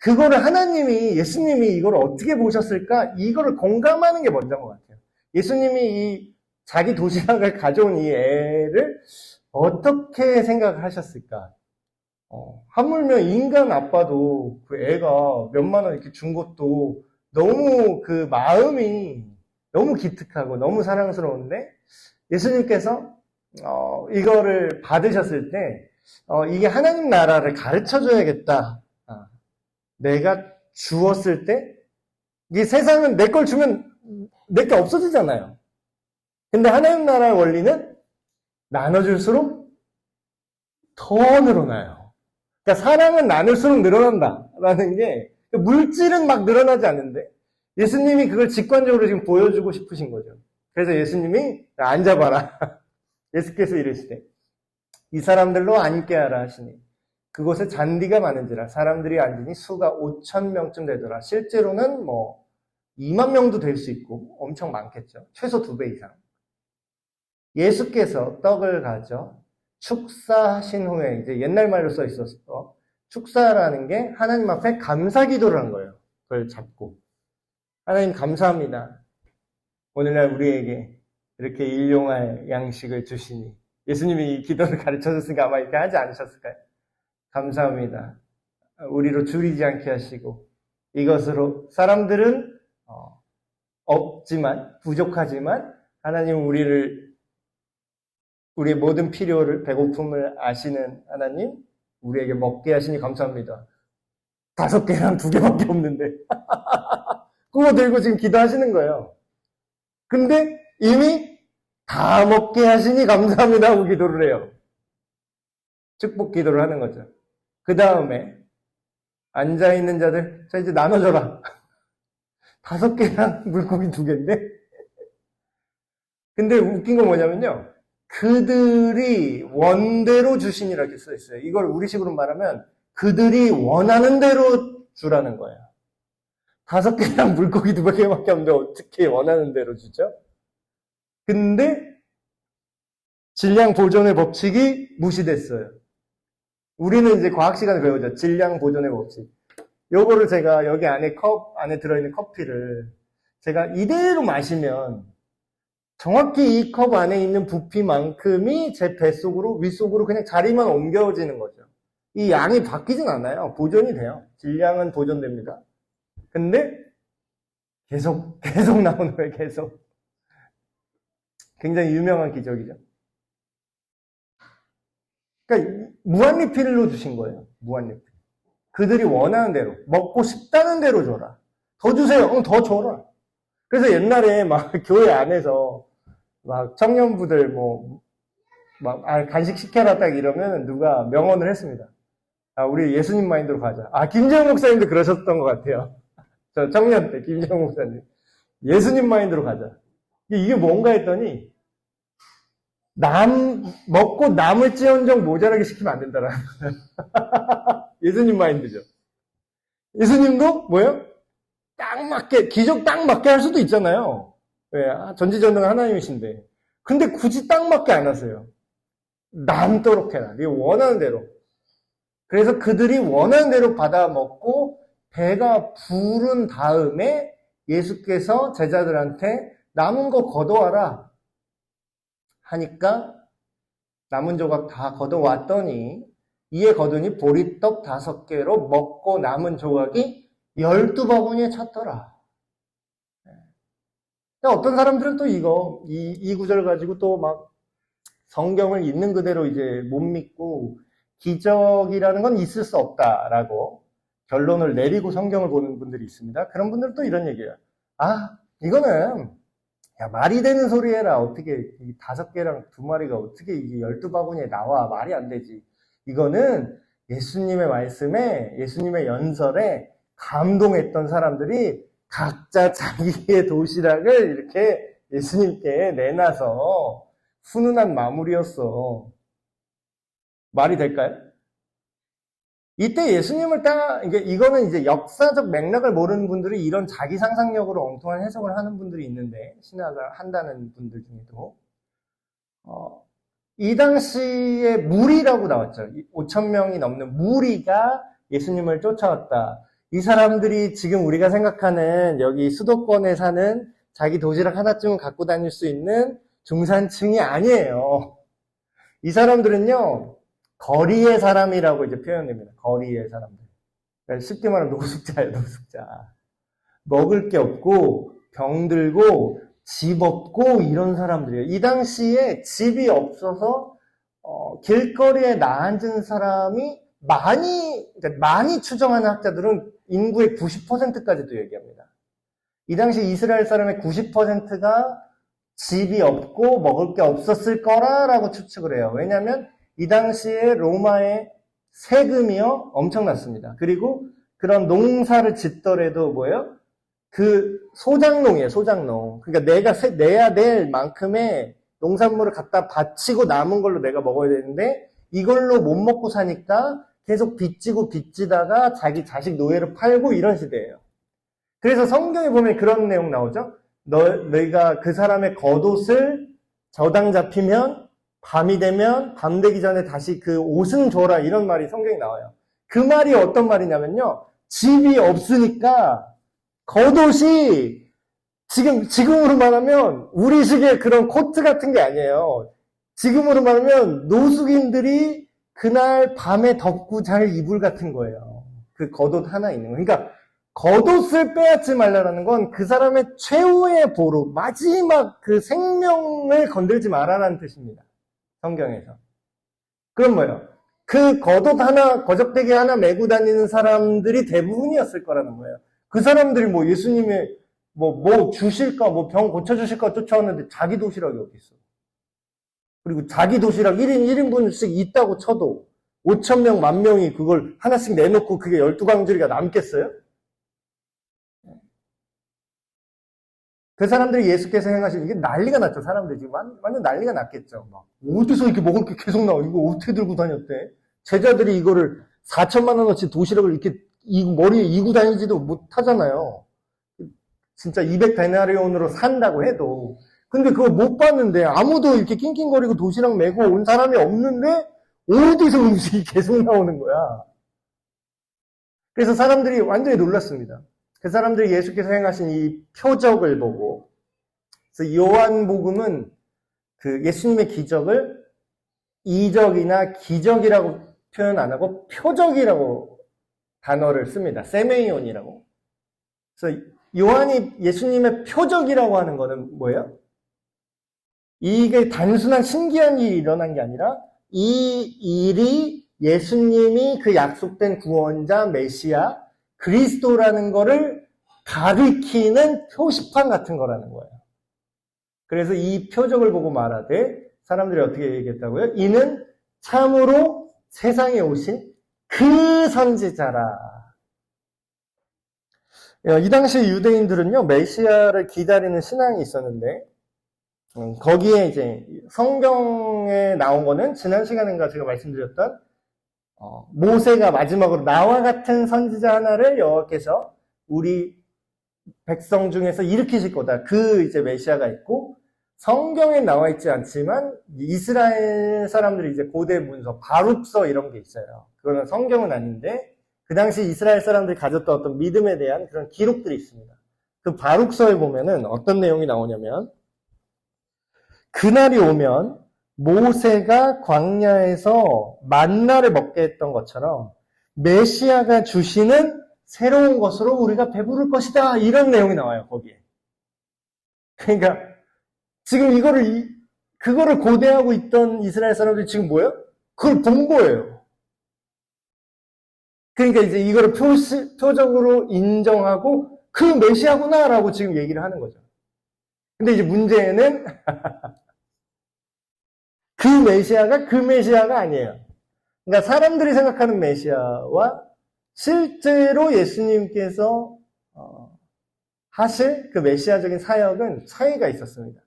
그거를 하나님이, 예수님이 이걸 어떻게 보셨을까? 이거를 공감하는 게 먼저인 것 같아요. 예수님이 이 자기 도시락을 가져온 이 애를 어떻게 생각을 하셨을까? 하물며 인간 아빠도 그 애가 몇만 원 이렇게 준 것도 너무 그 마음이 너무 기특하고 너무 사랑스러운데 예수님께서 이거를 받으셨을 때 이게 하나님 나라를 가르쳐 줘야겠다. 내가 주었을 때 이 세상은 내 걸 주면 내 게 없어지잖아요. 근데 하나님 나라의 원리는 나눠줄수록 더 늘어나요. 그러니까 사랑은 나눌수록 늘어난다라는 게 물질은 막 늘어나지 않는데 예수님이 그걸 직관적으로 지금 보여주고 싶으신 거죠. 그래서 예수님이 앉아봐라. 예수께서 이르시되 이 사람들로 앉게 하라 하시니 그곳에 잔디가 많은지라 사람들이 앉으니 수가 5,000명쯤 되더라. 실제로는 2만 명도 될 수 있고 엄청 많겠죠. 최소 2배 이상. 예수께서 떡을 가져 축사하신 후에 이제 옛날 말로 써 있었어. 축사라는 게 하나님 앞에 감사 기도를 한 거예요. 그걸 잡고 하나님 감사합니다. 오늘날 우리에게 이렇게 일용할 양식을 주시니 예수님이 이 기도를 가르쳐줬으니까 아마 이렇게 하지 않으셨을까요? 감사합니다. 우리로 줄이지 않게 하시고 이것으로 사람들은 없지만 부족하지만 하나님은 우리의 모든 필요를 배고픔을 아시는 하나님 우리에게 먹게 하시니 감사합니다. 5개랑 2개밖에 없는데 그거 들고 지금 기도하시는 거예요. 근데 이미 다 먹게 하시니 감사합니다 하고 기도를 해요. 축복 기도를 하는 거죠. 그 다음에 앉아있는 자들 자 이제 나눠줘라. 5개랑 물고기 2개인데 근데 웃긴 건 뭐냐면요. 그들이 원대로 주시니라 이렇게 써 있어요. 이걸 우리식으로 말하면 그들이 원하는 대로 주라는 거예요. 5개랑 물고기 2개밖에 없는데 어떻게 원하는 대로 주죠? 근데 질량 보존의 법칙이 무시됐어요. 우리는 이제 과학 시간에 배우죠. 질량 보존의 법칙. 요거를 제가 여기 안에 컵 안에 들어있는 커피를 제가 이대로 마시면 정확히 이 컵 안에 있는 부피만큼이 제 뱃속으로 윗속으로 그냥 자리만 옮겨지는 거죠. 이 양이 바뀌진 않아요. 보존이 돼요. 질량은 보존됩니다. 근데 계속 나오는 거예요. 계속. 굉장히 유명한 기적이죠. 그러니까 무한리필로 주신 거예요. 무한리필. 그들이 원하는 대로 먹고 싶다는 대로 줘라. 더 주세요. 더 줘라. 그래서 옛날에 막 교회 안에서 막 청년부들 간식 시켜라 딱 이러면 누가 명언을 했습니다. 우리 예수님 마인드로 가자. 김재형 목사님도 그러셨던 것 같아요. 저 청년 때 김재형 목사님. 예수님 마인드로 가자. 이게 뭔가 했더니 먹고 남을지언정 모자라게 시키면 안 된다라는 예수님 마인드죠. 예수님도 뭐예요? 딱 맞게 기적 딱 맞게 할 수도 있잖아요. 왜? 전지전능 하나님이신데. 근데 굳이 딱 맞게 안 하세요. 남도록 해라. 네 원하는 대로. 그래서 그들이 원하는 대로 받아 먹고 배가 부른 다음에 예수께서 제자들한테 남은 거 걷어와라 하니까 남은 조각 다 걷어왔더니 이에 거두니 보리떡 5개로 먹고 남은 조각이 12바구니에 찼더라. 어떤 사람들은 또 이 구절 가지고 또 막 성경을 있는 그대로 이제 못 믿고 기적이라는 건 있을 수 없다라고 결론을 내리고 성경을 보는 분들이 있습니다. 그런 분들은 또 이런 얘기예요. 이거는 말이 되는 소리 해라. 어떻게 5개랑 2마리가 어떻게 이게 12바구니에 나와. 말이 안 되지. 이거는 예수님의 말씀에 예수님의 연설에 감동했던 사람들이 각자 자기의 도시락을 이렇게 예수님께 내놔서 훈훈한 마무리였어. 말이 될까요? 이때 예수님을 이거는 이제 역사적 맥락을 모르는 분들이 이런 자기 상상력으로 엉뚱한 해석을 하는 분들이 있는데, 신학을 한다는 분들 중에도. 이 당시에 무리라고 나왔죠. 5,000명이 넘는 무리가 예수님을 쫓아왔다. 이 사람들이 지금 우리가 생각하는 여기 수도권에 사는 자기 도시락 하나쯤은 갖고 다닐 수 있는 중산층이 아니에요. 이 사람들은요, 거리의 사람이라고 이제 표현됩니다. 거리의 사람들. 그러니까 쉽게 말하면 노숙자예요, 노숙자. 먹을 게 없고, 병들고, 집 없고, 이런 사람들이에요. 이 당시에 집이 없어서, 길거리에 나앉은 사람이 많이 추정하는 학자들은 인구의 90%까지도 얘기합니다. 이 당시 이스라엘 사람의 90%가 집이 없고 먹을 게 없었을 거라고 추측을 해요. 왜냐하면 이 당시에 로마의 세금이요 엄청났습니다. 그리고 그런 농사를 짓더라도 뭐예요? 그 소작농이에요, 소작농. 그러니까 내가 내야 될 만큼의 농산물을 갖다 바치고 남은 걸로 내가 먹어야 되는데 이걸로 못 먹고 사니까 계속 빚지고 빚지다가 자기 자식 노예를 팔고 이런 시대예요. 그래서 성경에 보면 그런 내용 나오죠. 너희가 그 사람의 겉옷을 저당 잡히면 밤이 되면 밤 되기 전에 다시 그 옷은 줘라 이런 말이 성경에 나와요. 그 말이 어떤 말이냐면요. 집이 없으니까 겉옷이 지금으로 말하면 우리식의 그런 코트 같은 게 아니에요. 지금으로 말하면 노숙인들이 그날 밤에 덮고 잘 이불 같은 거예요. 그 겉옷 하나 있는 거. 그러니까 겉옷을 빼앗지 말라는 건 그 사람의 최후의 보루, 마지막 그 생명을 건들지 말아라는 뜻입니다. 성경에서. 그럼 뭐예요? 그 겉옷 하나, 거적대기 하나 메고 다니는 사람들이 대부분이었을 거라는 거예요. 그 사람들이 뭐 예수님의 뭐 주실까, 뭐 병 고쳐주실까 쫓아왔는데 자기 도시락이 어디 있어? 그리고 자기 도시락 1인 1인분씩 있다고 쳐도 5,000명, 10,000명이 그걸 하나씩 내놓고 그게 12광주리가 남겠어요? 그 사람들이 예수께서 행하신 이게 난리가 났죠. 사람들이 지금 완전 난리가 났겠죠. 막 어디서 이렇게 먹을 게 계속 나와? 이거 어떻게 들고 다녔대? 제자들이 이거를 4천만 원어치 도시락을 이렇게 머리에 이고 다니지도 못하잖아요. 진짜 200데나리온으로 산다고 해도. 근데 그거 못 봤는데 아무도 이렇게 낑낑거리고 도시락 메고 온 사람이 없는데 어디서 음식이 계속 나오는 거야. 그래서 사람들이 완전히 놀랐습니다. 그 사람들이 예수께서 행하신 이 표적을 보고, 그래서 요한복음은 그 예수님의 기적을 이적이나 기적이라고 표현 안 하고 표적이라고 단어를 씁니다. 세메이온이라고. 그래서 요한이 예수님의 표적이라고 하는 거는 뭐예요? 이게 단순한 신기한 일이 일어난 게 아니라 이 일이 예수님이 그 약속된 구원자 메시아 그리스도라는 거를 가리키는 표시판 같은 거라는 거예요. 그래서 이 표적을 보고 말하되 사람들이 어떻게 얘기했다고요? 이는 참으로 세상에 오신 그 선지자라. 이 당시 유대인들은요, 메시아를 기다리는 신앙이 있었는데, 거기에 이제 성경에 나온 거는 지난 시간인가 제가 말씀드렸던 모세가 마지막으로 나와 같은 선지자 하나를 여호와께서 우리 백성 중에서 일으키실 거다. 그 이제 메시아가 있고 성경에 나와 있지 않지만 이스라엘 사람들이 이제 고대 문서, 바룩서 이런 게 있어요. 그거는 성경은 아닌데 그 당시 이스라엘 사람들이 가졌던 어떤 믿음에 대한 그런 기록들이 있습니다. 그 바룩서에 보면은 어떤 내용이 나오냐면 그날이 오면 모세가 광야에서 만나를 먹게 했던 것처럼 메시아가 주시는 새로운 것으로 우리가 배부를 것이다. 이런 내용이 나와요, 거기에. 그러니까 지금 그거를 고대하고 있던 이스라엘 사람들이 지금 뭐예요? 그걸 본 거예요. 그러니까 이제 이거를 표적으로 인정하고 그 메시아구나라고 지금 얘기를 하는 거죠. 근데 이제 문제는 그 메시아가 그 메시아가 아니에요. 그러니까 사람들이 생각하는 메시아와 실제로 예수님께서 하실 그 메시아적인 사역은 차이가 있었습니다.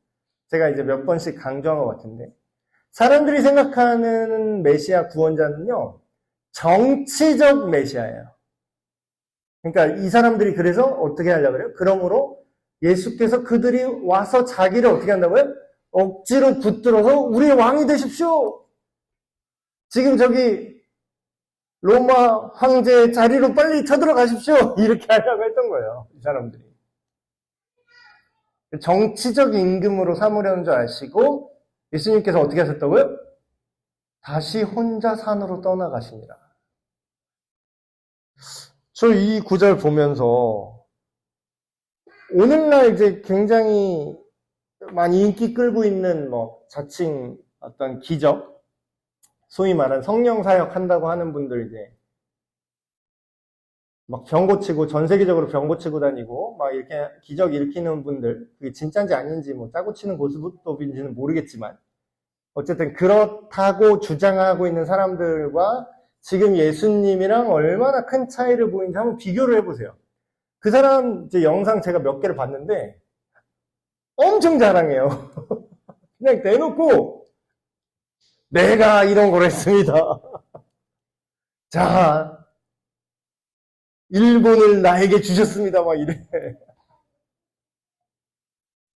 제가 이제 몇 번씩 강조한 것 같은데 사람들이 생각하는 메시아 구원자는요. 정치적 메시아예요. 그러니까 이 사람들이 그래서 어떻게 하려고 그래요? 그러므로 예수께서 그들이 와서 자기를 어떻게 한다고요? 억지로 붙들어서 우리의 왕이 되십시오. 지금 저기 로마 황제의 자리로 빨리 쳐들어가십시오. 이렇게 하려고 했던 거예요. 이 사람들이. 정치적 임금으로 삼으려는 줄 아시고 예수님께서 어떻게 하셨다고요? 다시 혼자 산으로 떠나가시니라. 저 이 구절 보면서 오늘날 이제 굉장히 많이 인기 끌고 있는 뭐 자칭 어떤 기적, 소위 말하는 성령 사역 한다고 하는 분들 이제 막 병 고치고 전 세계적으로 병 고치고 다니고 막 이렇게 기적 일으키는 분들, 그게 진짜인지 아닌지 뭐 짜고 치는 고스톱인지는 모르겠지만 어쨌든 그렇다고 주장하고 있는 사람들과 지금 예수님이랑 얼마나 큰 차이를 보이는지 한번 비교를 해보세요. 그 사람 이제 영상 제가 몇 개를 봤는데 엄청 자랑해요. 그냥 대놓고 내가 이런 걸 했습니다. 자, 일본을 나에게 주셨습니다. 막 이래.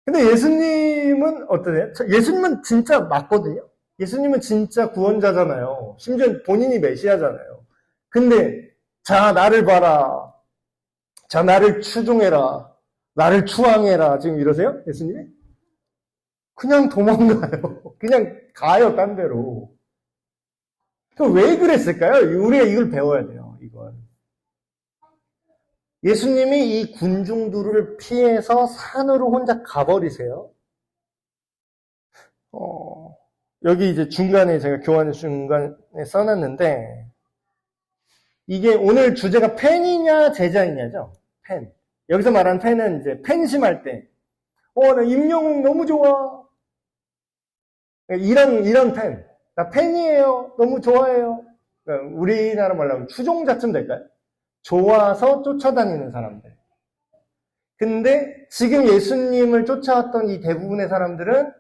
근데 예수님은 어떠세요? 예수님은 진짜 맞거든요. 예수님은 진짜 구원자잖아요. 심지어 본인이 메시아잖아요. 근데 자, 나를 봐라. 자, 나를 추종해라. 나를 추앙해라. 지금 이러세요? 예수님이? 그냥 도망가요. 그냥 가요, 딴 데로. 그럼 왜 그랬을까요? 우리가 이걸 배워야 돼요, 이걸. 예수님이 이 군중들을 피해서 산으로 혼자 가버리세요. 여기 이제 중간에 제가 교환 중간에 써놨는데, 이게 오늘 주제가 팬이냐 제자이냐죠? 팬. 여기서 말하는 팬은 이제 팬심할 때, 나 임영웅 너무 좋아. 이런 팬. 나 팬이에요. 너무 좋아해요. 우리나라 말로 하면 추종자쯤 될까요? 좋아서 쫓아다니는 사람들. 근데 지금 예수님을 쫓아왔던 이 대부분의 사람들은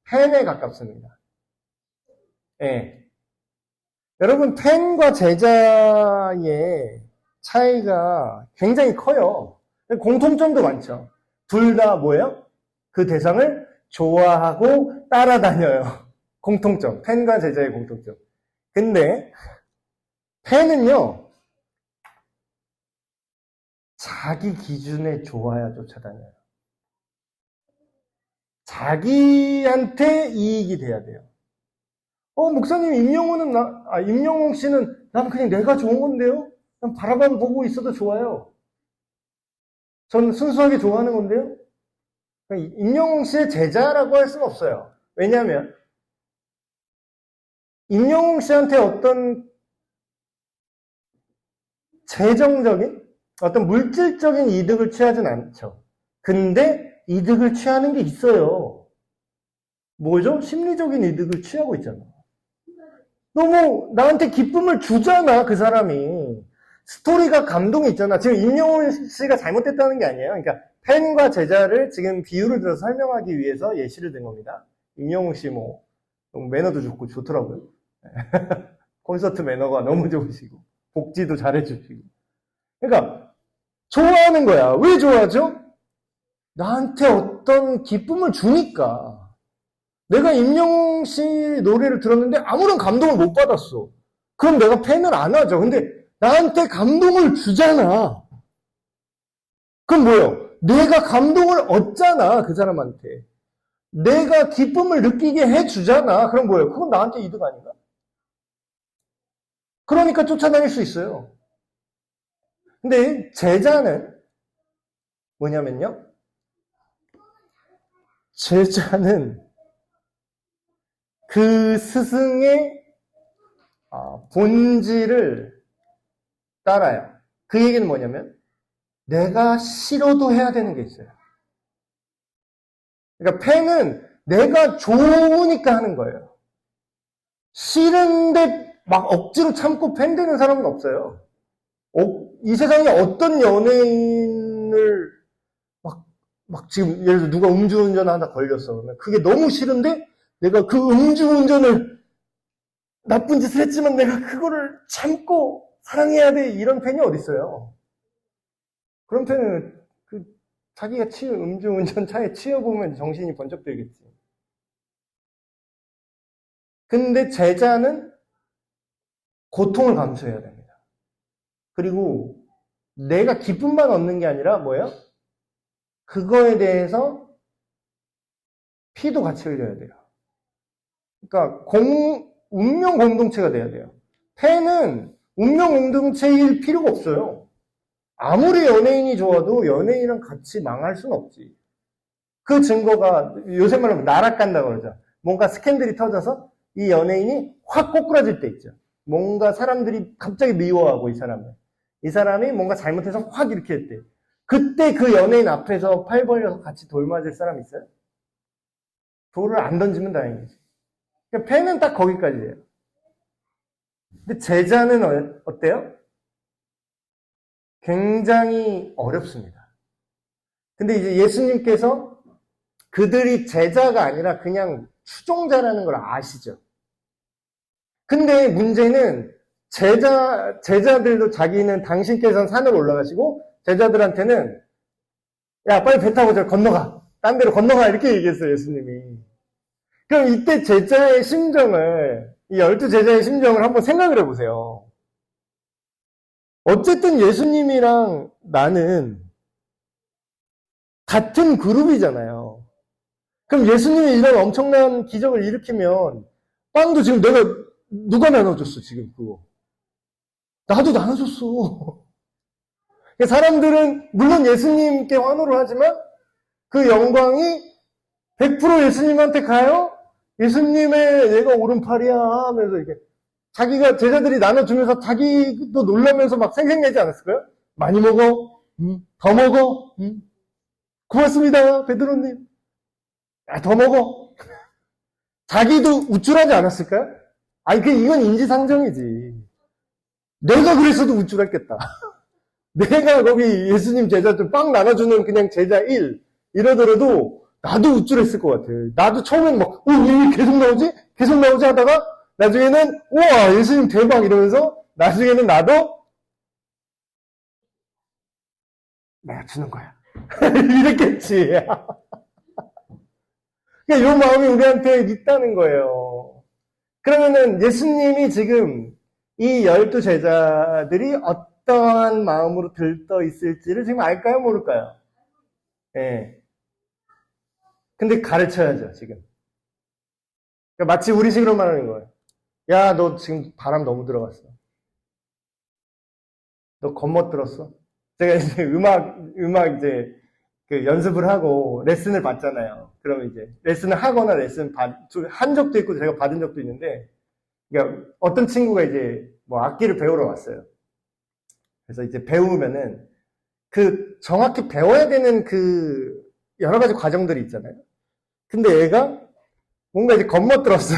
팬에 가깝습니다. 예. 여러분, 팬과 제자의 차이가 굉장히 커요. 공통점도 많죠. 둘 다 뭐예요? 그 대상을 좋아하고 따라다녀요. 공통점. 팬과 제자의 공통점. 근데 팬은요, 자기 기준에 좋아야 쫓아다녀요. 자기한테 이익이 돼야 돼요. 목사님, 임영웅 씨는 난 그냥 내가 좋은 건데요? 난 바라만 보고 있어도 좋아요. 저는 순수하게 좋아하는 건데요? 임영웅 씨의 제자라고 할 수는 없어요. 왜냐하면, 임영웅 씨한테 어떤 재정적인, 어떤 물질적인 이득을 취하진 않죠. 근데 이득을 취하는 게 있어요. 뭐죠? 심리적인 이득을 취하고 있잖아. 너무 나한테 기쁨을 주잖아, 그 사람이. 스토리가 감동이 있잖아. 지금 임영웅 씨가 잘못됐다는 게 아니에요. 그러니까 팬과 제자를 지금 비유를 들어서 설명하기 위해서 예시를 든 겁니다. 임영웅 씨 매너도 좋고 좋더라고요. 콘서트 매너가 너무 좋으시고 복지도 잘해주시고. 그러니까 좋아하는 거야. 왜 좋아하죠? 나한테 어떤 기쁨을 주니까. 내가 임영웅 씨 노래를 들었는데 아무런 감동을 못 받았어. 그럼 내가 팬을 안 하죠. 근데 나한테 감동을 주잖아. 그럼 뭐예요? 내가 감동을 얻잖아, 그 사람한테. 내가 기쁨을 느끼게 해주잖아. 그럼 뭐예요? 그건 나한테 이득 아닌가? 그러니까 쫓아다닐 수 있어요. 근데 제자는 뭐냐면요. 제자는 그 스승의 본질을 따라요. 그 얘기는 뭐냐면 내가 싫어도 해야 되는 게 있어요. 그러니까 팬은 내가 좋으니까 하는 거예요. 싫은데 막 억지로 참고 팬 되는 사람은 없어요. 이 세상에 어떤 연예인을 막 지금 예를 들어 누가 음주운전 하다 걸렸어. 그러면 그게 너무 싫은데 내가 그 음주운전을 나쁜 짓을 했지만 내가 그거를 참고 사랑해야 돼. 이런 팬이 어딨어요. 그런 팬은 자기가 음주운전 차에 치여보면 정신이 번쩍 들겠지. 근데 제자는 고통을 감수해야 됩니다. 그리고 내가 기쁨만 얻는 게 아니라 뭐예요? 그거에 대해서 피도 같이 흘려야 돼요. 그러니까 운명 공동체가 돼야 돼요. 폐는 운명 공동체일 필요가 없어요. 아무리 연예인이 좋아도 연예인이랑 같이 망할 수는 없지. 그 증거가 요새 말로 나락간다고 그러죠. 뭔가 스캔들이 터져서 이 연예인이 확 꼬꾸라질 때 있죠. 뭔가 사람들이 갑자기 미워하고 이 사람이 뭔가 잘못해서 확 이렇게 했대. 그때 그 연예인 앞에서 팔 벌려서 같이 돌 맞을 사람 있어요? 돌을 안 던지면 다행이지. 그러니까 팬은 딱 거기까지예요. 근데 제자는 어때요? 굉장히 어렵습니다. 근데 이제 예수님께서 그들이 제자가 아니라 그냥 추종자라는 걸 아시죠? 근데 문제는 제자들도 자기는 당신께서는 산으로 올라가시고 제자들한테는 야 빨리 배 타고 저 건너가. 딴 데로 건너가 이렇게 얘기했어요 예수님이. 그럼 이때 제자의 심정을 이 12제자의 심정을 한번 생각을 해보세요. 어쨌든 예수님이랑 나는 같은 그룹이잖아요. 그럼 예수님이 이런 엄청난 기적을 일으키면 빵도 지금 누가 나눠줬어 지금 그거. 나도 나눠줬어. 사람들은 물론 예수님께 환호를 하지만 그 영광이 100% 예수님한테 가요? 예수님의 얘가 오른팔이야 하면서 이렇게 자기가 제자들이 나눠주면서 자기도 놀라면서 막 생색내지 않았을까요? 많이 먹어? 더 먹어? 고맙습니다 베드로님. 야, 더 먹어. 자기도 우쭐하지 않았을까요? 아니 이건 인지상정이지. 내가 그랬어도 우쭐했겠다. 내가 거기 예수님 제자 좀 빵 나눠주는 그냥 제자 1 이러더라도 나도 우쭐했을 것 같아. 나도 처음엔 막 왜 계속 나오지? 계속 나오지 하다가 나중에는 우와 예수님 대박 이러면서 나중에는 나도 내가 주는 거야. 이랬겠지. 그러니까 이 마음이 우리한테 있다는 거예요. 그러면은 예수님이 지금 이 12제자들이 어떠한 마음으로 들떠 있을지를 지금 알까요? 모를까요? 예. 근데 가르쳐야죠, 지금. 그러니까 마치 우리식으로 말하는 거예요. 야, 너 지금 바람 너무 들어갔어. 너 겉멋 들었어? 제가 이제 음악 이제 그 연습을 하고 레슨을 받잖아요. 그럼 이제 레슨을 하거나 한 적도 있고 제가 받은 적도 있는데, 그러니까 어떤 친구가 이제 뭐 악기를 배우러 왔어요. 그래서 이제 배우면은 그 정확히 배워야 되는 그 여러 가지 과정들이 있잖아요. 근데 얘가 뭔가 이제 겉멋 들었어.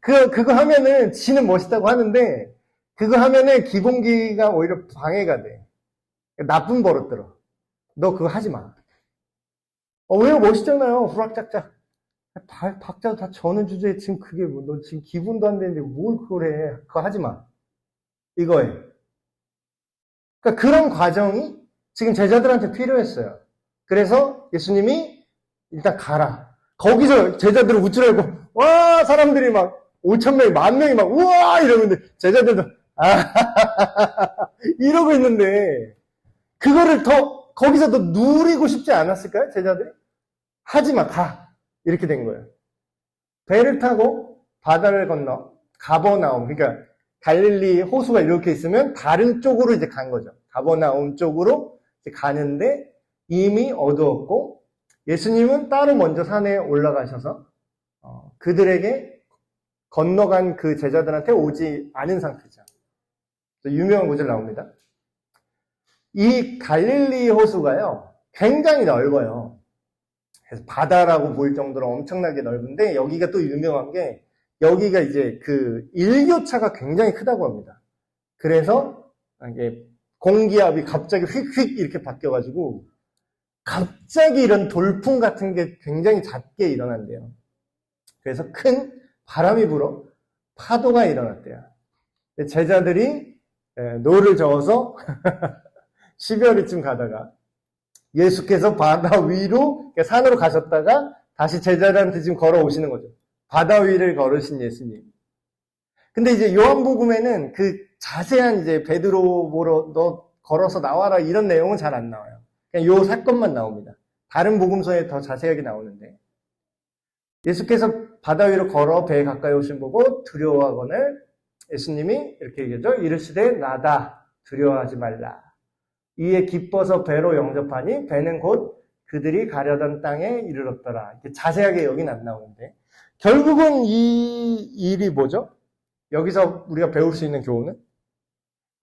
그거 하면은 지는 멋있다고 하는데 그거 하면은 기본기가 오히려 방해가 돼. 나쁜 버릇 들어. 너 그거 하지 마. 왜요? 멋있잖아요. 후락짝짝. 박자도 다 저는 주제에 지금 그게 뭐, 너 지금 기분도 안 되는데 뭘 그걸 해. 그거 하지 마. 이거에. 그러니까 그런 과정이 지금 제자들한테 필요했어요. 그래서 예수님이 일단 가라. 거기서 제자들을 우쭐하고, 와, 사람들이 막 5,000명이, 10,000명이 막, 우와! 이러는데, 제자들도, 이러고 있는데, 그거를 거기서 더 누리고 싶지 않았을까요? 제자들이? 하지 마, 가. 이렇게 된 거예요. 배를 타고 바다를 건너, 가버나움, 그러니까 갈릴리 호수가 이렇게 있으면 다른 쪽으로 이제 간 거죠. 가버나움 쪽으로 이제 가는데 이미 어두웠고 예수님은 따로 먼저 산에 올라가셔서 그들에게 건너간 그 제자들한테 오지 않은 상태죠. 유명한 구절 나옵니다. 이 갈릴리 호수가요 굉장히 넓어요. 그래서 바다라고 보일 정도로 엄청나게 넓은데 여기가 또 유명한 게 여기가 이제 그 일교차가 굉장히 크다고 합니다. 그래서 이게 공기압이 갑자기 휙휙 이렇게 바뀌어가지고 갑자기 이런 돌풍 같은 게 굉장히 잦게 일어난대요. 그래서 큰 바람이 불어 파도가 일어났대요. 제자들이 노를 저어서 12월쯤 가다가 예수께서 바다 위로 산으로 가셨다가 다시 제자들한테 지금 걸어오시는 거죠. 바다 위를 걸으신 예수님. 근데 이제 요한복음에는 그 자세한 이제 베드로 보러 너 걸어서 나와라 이런 내용은 잘 안 나와요. 그냥 요 사건만 나옵니다. 다른 복음서에 더 자세하게 나오는데 예수께서 바다 위로 걸어 배에 가까이 오신 보고 두려워하거늘 예수님이 이렇게 얘기하죠. 이르시되 나다 두려워하지 말라. 이에 기뻐서 배로 영접하니 배는 곧 그들이 가려던 땅에 이르렀더라. 자세하게 여기는 안 나오는데 결국은 이 일이 뭐죠? 여기서 우리가 배울 수 있는 교훈은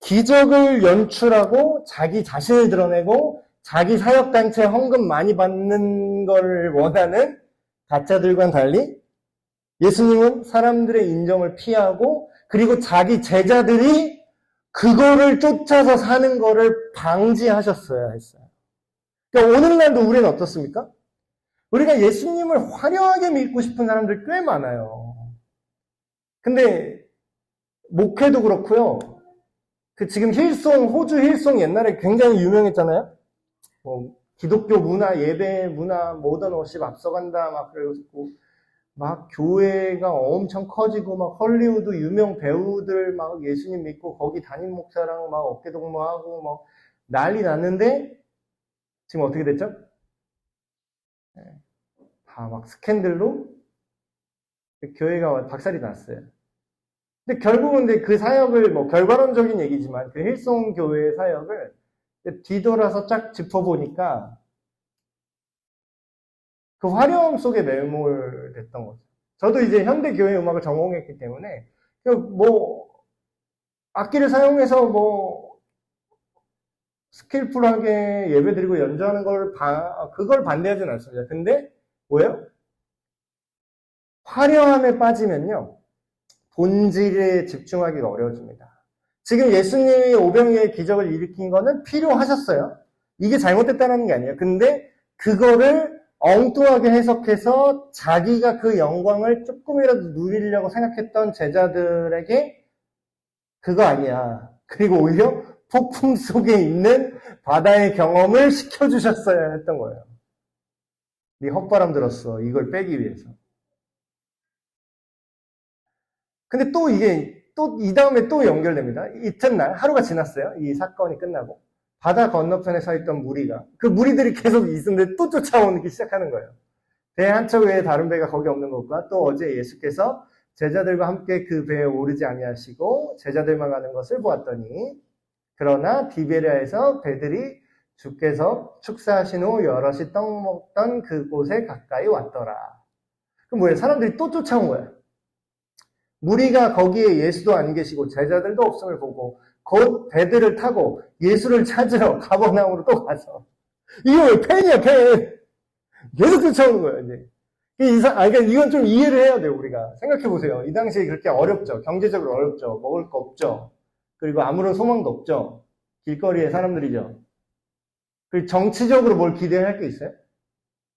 기적을 연출하고 자기 자신을 드러내고 자기 사역단체 헌금 많이 받는 걸 원하는 가짜들과는 달리 예수님은 사람들의 인정을 피하고 그리고 자기 제자들이 그거를 쫓아서 사는 거를 방지하셨어야 했어요. 그러니까 오늘날도 우리는 어떻습니까? 우리가 예수님을 화려하게 믿고 싶은 사람들 꽤 많아요. 근데 목회도 그렇고요. 지금 힐송, 호주 힐송 옛날에 굉장히 유명했잖아요. 기독교 문화, 예배 문화, 모던 워십 앞서간다 막 그러고 막 교회가 엄청 커지고 막 헐리우드 유명 배우들 막 예수님 믿고 거기 담임 목사랑 막 어깨 동무하고 막 난리 났는데 지금 어떻게 됐죠? 다 막 스캔들로 교회가 박살이 났어요. 근데 결국은 그 사역을 뭐 결과론적인 얘기지만 그 힐송 교회의 사역을 뒤돌아서 쫙 짚어보니까 그 화려함 속에 매몰됐던 거죠. 저도 이제 현대 교회 음악을 전공했기 때문에 뭐 악기를 사용해서 뭐 스킬풀하게 예배드리고 연주하는 그걸 반대하진 않습니다. 근데 뭐예요? 화려함에 빠지면요 본질에 집중하기가 어려워집니다. 지금 예수님이 오병이어의 기적을 일으킨 거는 필요하셨어요. 이게 잘못됐다는 게 아니에요. 근데 그거를 엉뚱하게 해석해서 자기가 그 영광을 조금이라도 누리려고 생각했던 제자들에게 그거 아니야. 그리고 오히려 폭풍 속에 있는 바다의 경험을 시켜주셨어야 했던 거예요. 네 헛바람 들었어. 이걸 빼기 위해서. 근데 또 이 다음에 또 연결됩니다. 이튿날, 하루가 지났어요. 이 사건이 끝나고. 바다 건너편에 서 있던 무리가, 그 무리들이 계속 있었는데 또 쫓아오기 시작하는 거예요. 배 한 척 외에 다른 배가 거기 없는 것과 또 어제 예수께서 제자들과 함께 그 배에 오르지 아니하시고 제자들만 가는 것을 보았더니 그러나 디베랴에서 배들이 주께서 축사하신 후 여럿이 떡 먹던 그곳에 가까이 왔더라. 그럼 뭐예요? 사람들이 또 쫓아온 거예요. 무리가 거기에 예수도 안 계시고 제자들도 없음을 보고 곧 배들을 타고 예수를 찾으러 가버나움으로 또 가서 이게 왜 팬이야 팬 계속 쫓아오는 거예요. 이제 그러니까 이건 좀 이해를 해야 돼요. 우리가 생각해 보세요. 이 당시에 그렇게 어렵죠. 경제적으로 어렵죠. 먹을 거 없죠. 그리고 아무런 소망도 없죠. 길거리에 사람들이죠. 그리고 정치적으로 뭘 기대할 게 있어요?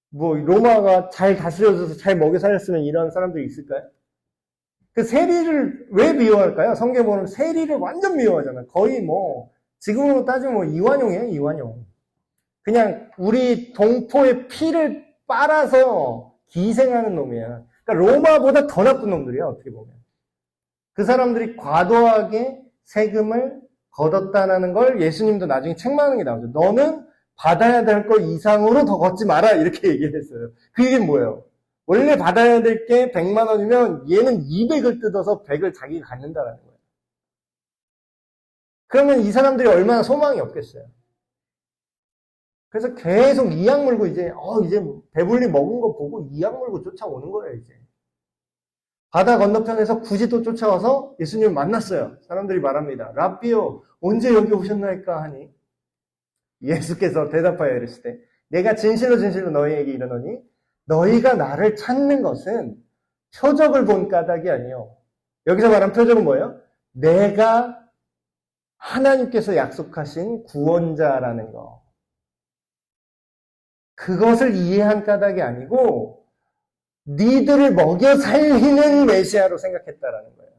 뭐 로마가 잘 다스려져서 잘 먹여 살렸으면 이런 사람들이 있을까요? 그 세리를 왜 미워할까요? 성경에 보면 세리를 완전 미워하잖아요. 거의 뭐 지금으로 따지면 뭐 이완용이에요. 이완용. 그냥 우리 동포의 피를 빨아서 기생하는 놈이야. 그러니까 로마보다 더 나쁜 놈들이야. 어떻게 보면. 그 사람들이 과도하게 세금을 걷었다는 걸 예수님도 나중에 책망하는 게 나오죠. 너는 받아야 될 거 이상으로 더 걷지 마라. 이렇게 얘기를 했어요. 그 얘기는 뭐예요? 원래 받아야 될 게 100만 원이면 얘는 200을 뜯어서 100을 자기가 갖는다는 거예요. 그러면 이 사람들이 얼마나 소망이 없겠어요. 그래서 계속 이악 물고 이제 배불리 먹은 거 보고 이악 물고 쫓아오는 거예요. 이제 바다 건너편에서 굳이 또 쫓아와서 예수님을 만났어요. 사람들이 말합니다. 랍비요 언제 여기 오셨나이까 하니 예수께서 대답하여 이르시되 내가 진실로 진실로 너희에게 이르노니 너희가 나를 찾는 것은 표적을 본 까닭이 아니요. 여기서 말한 표적은 뭐예요? 내가 하나님께서 약속하신 구원자라는 거. 그것을 이해한 까닭이 아니고 니들을 먹여 살리는 메시아로 생각했다라는 거예요.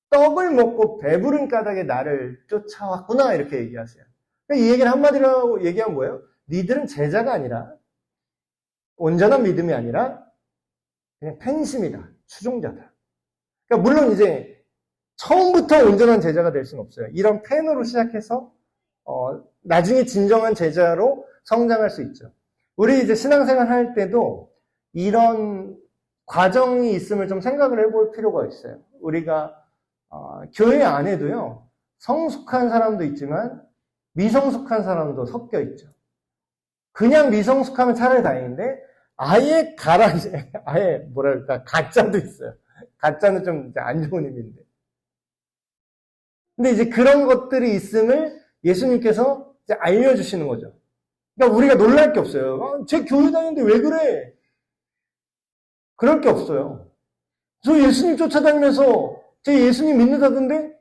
떡을 먹고 배부른 까닭에 나를 쫓아왔구나 이렇게 얘기하세요. 이 얘기를 한마디로 얘기하면 뭐예요? 니들은 제자가 아니라 온전한 믿음이 아니라 그냥 팬심이다. 추종자다. 그러니까 물론 이제 처음부터 온전한 제자가 될 수는 없어요. 이런 팬으로 시작해서 나중에 진정한 제자로 성장할 수 있죠. 우리 이제 신앙생활 할 때도 이런 과정이 있음을 좀 생각을 해볼 필요가 있어요. 우리가 교회 안에도요, 성숙한 사람도 있지만 미성숙한 사람도 섞여 있죠. 그냥 미성숙하면 차라리 다행인데 아예 아예 뭐랄까 가짜도 있어요. 가짜는 좀 안 좋은 의미인데. 근데 이제 그런 것들이 있음을 예수님께서 이제 알려주시는 거죠. 그러니까 우리가 놀랄 게 없어요. 제 교회 다니는데 왜 그래? 그럴 게 없어요. 저 예수님 쫓아다니면서 제 예수님 믿는다던데?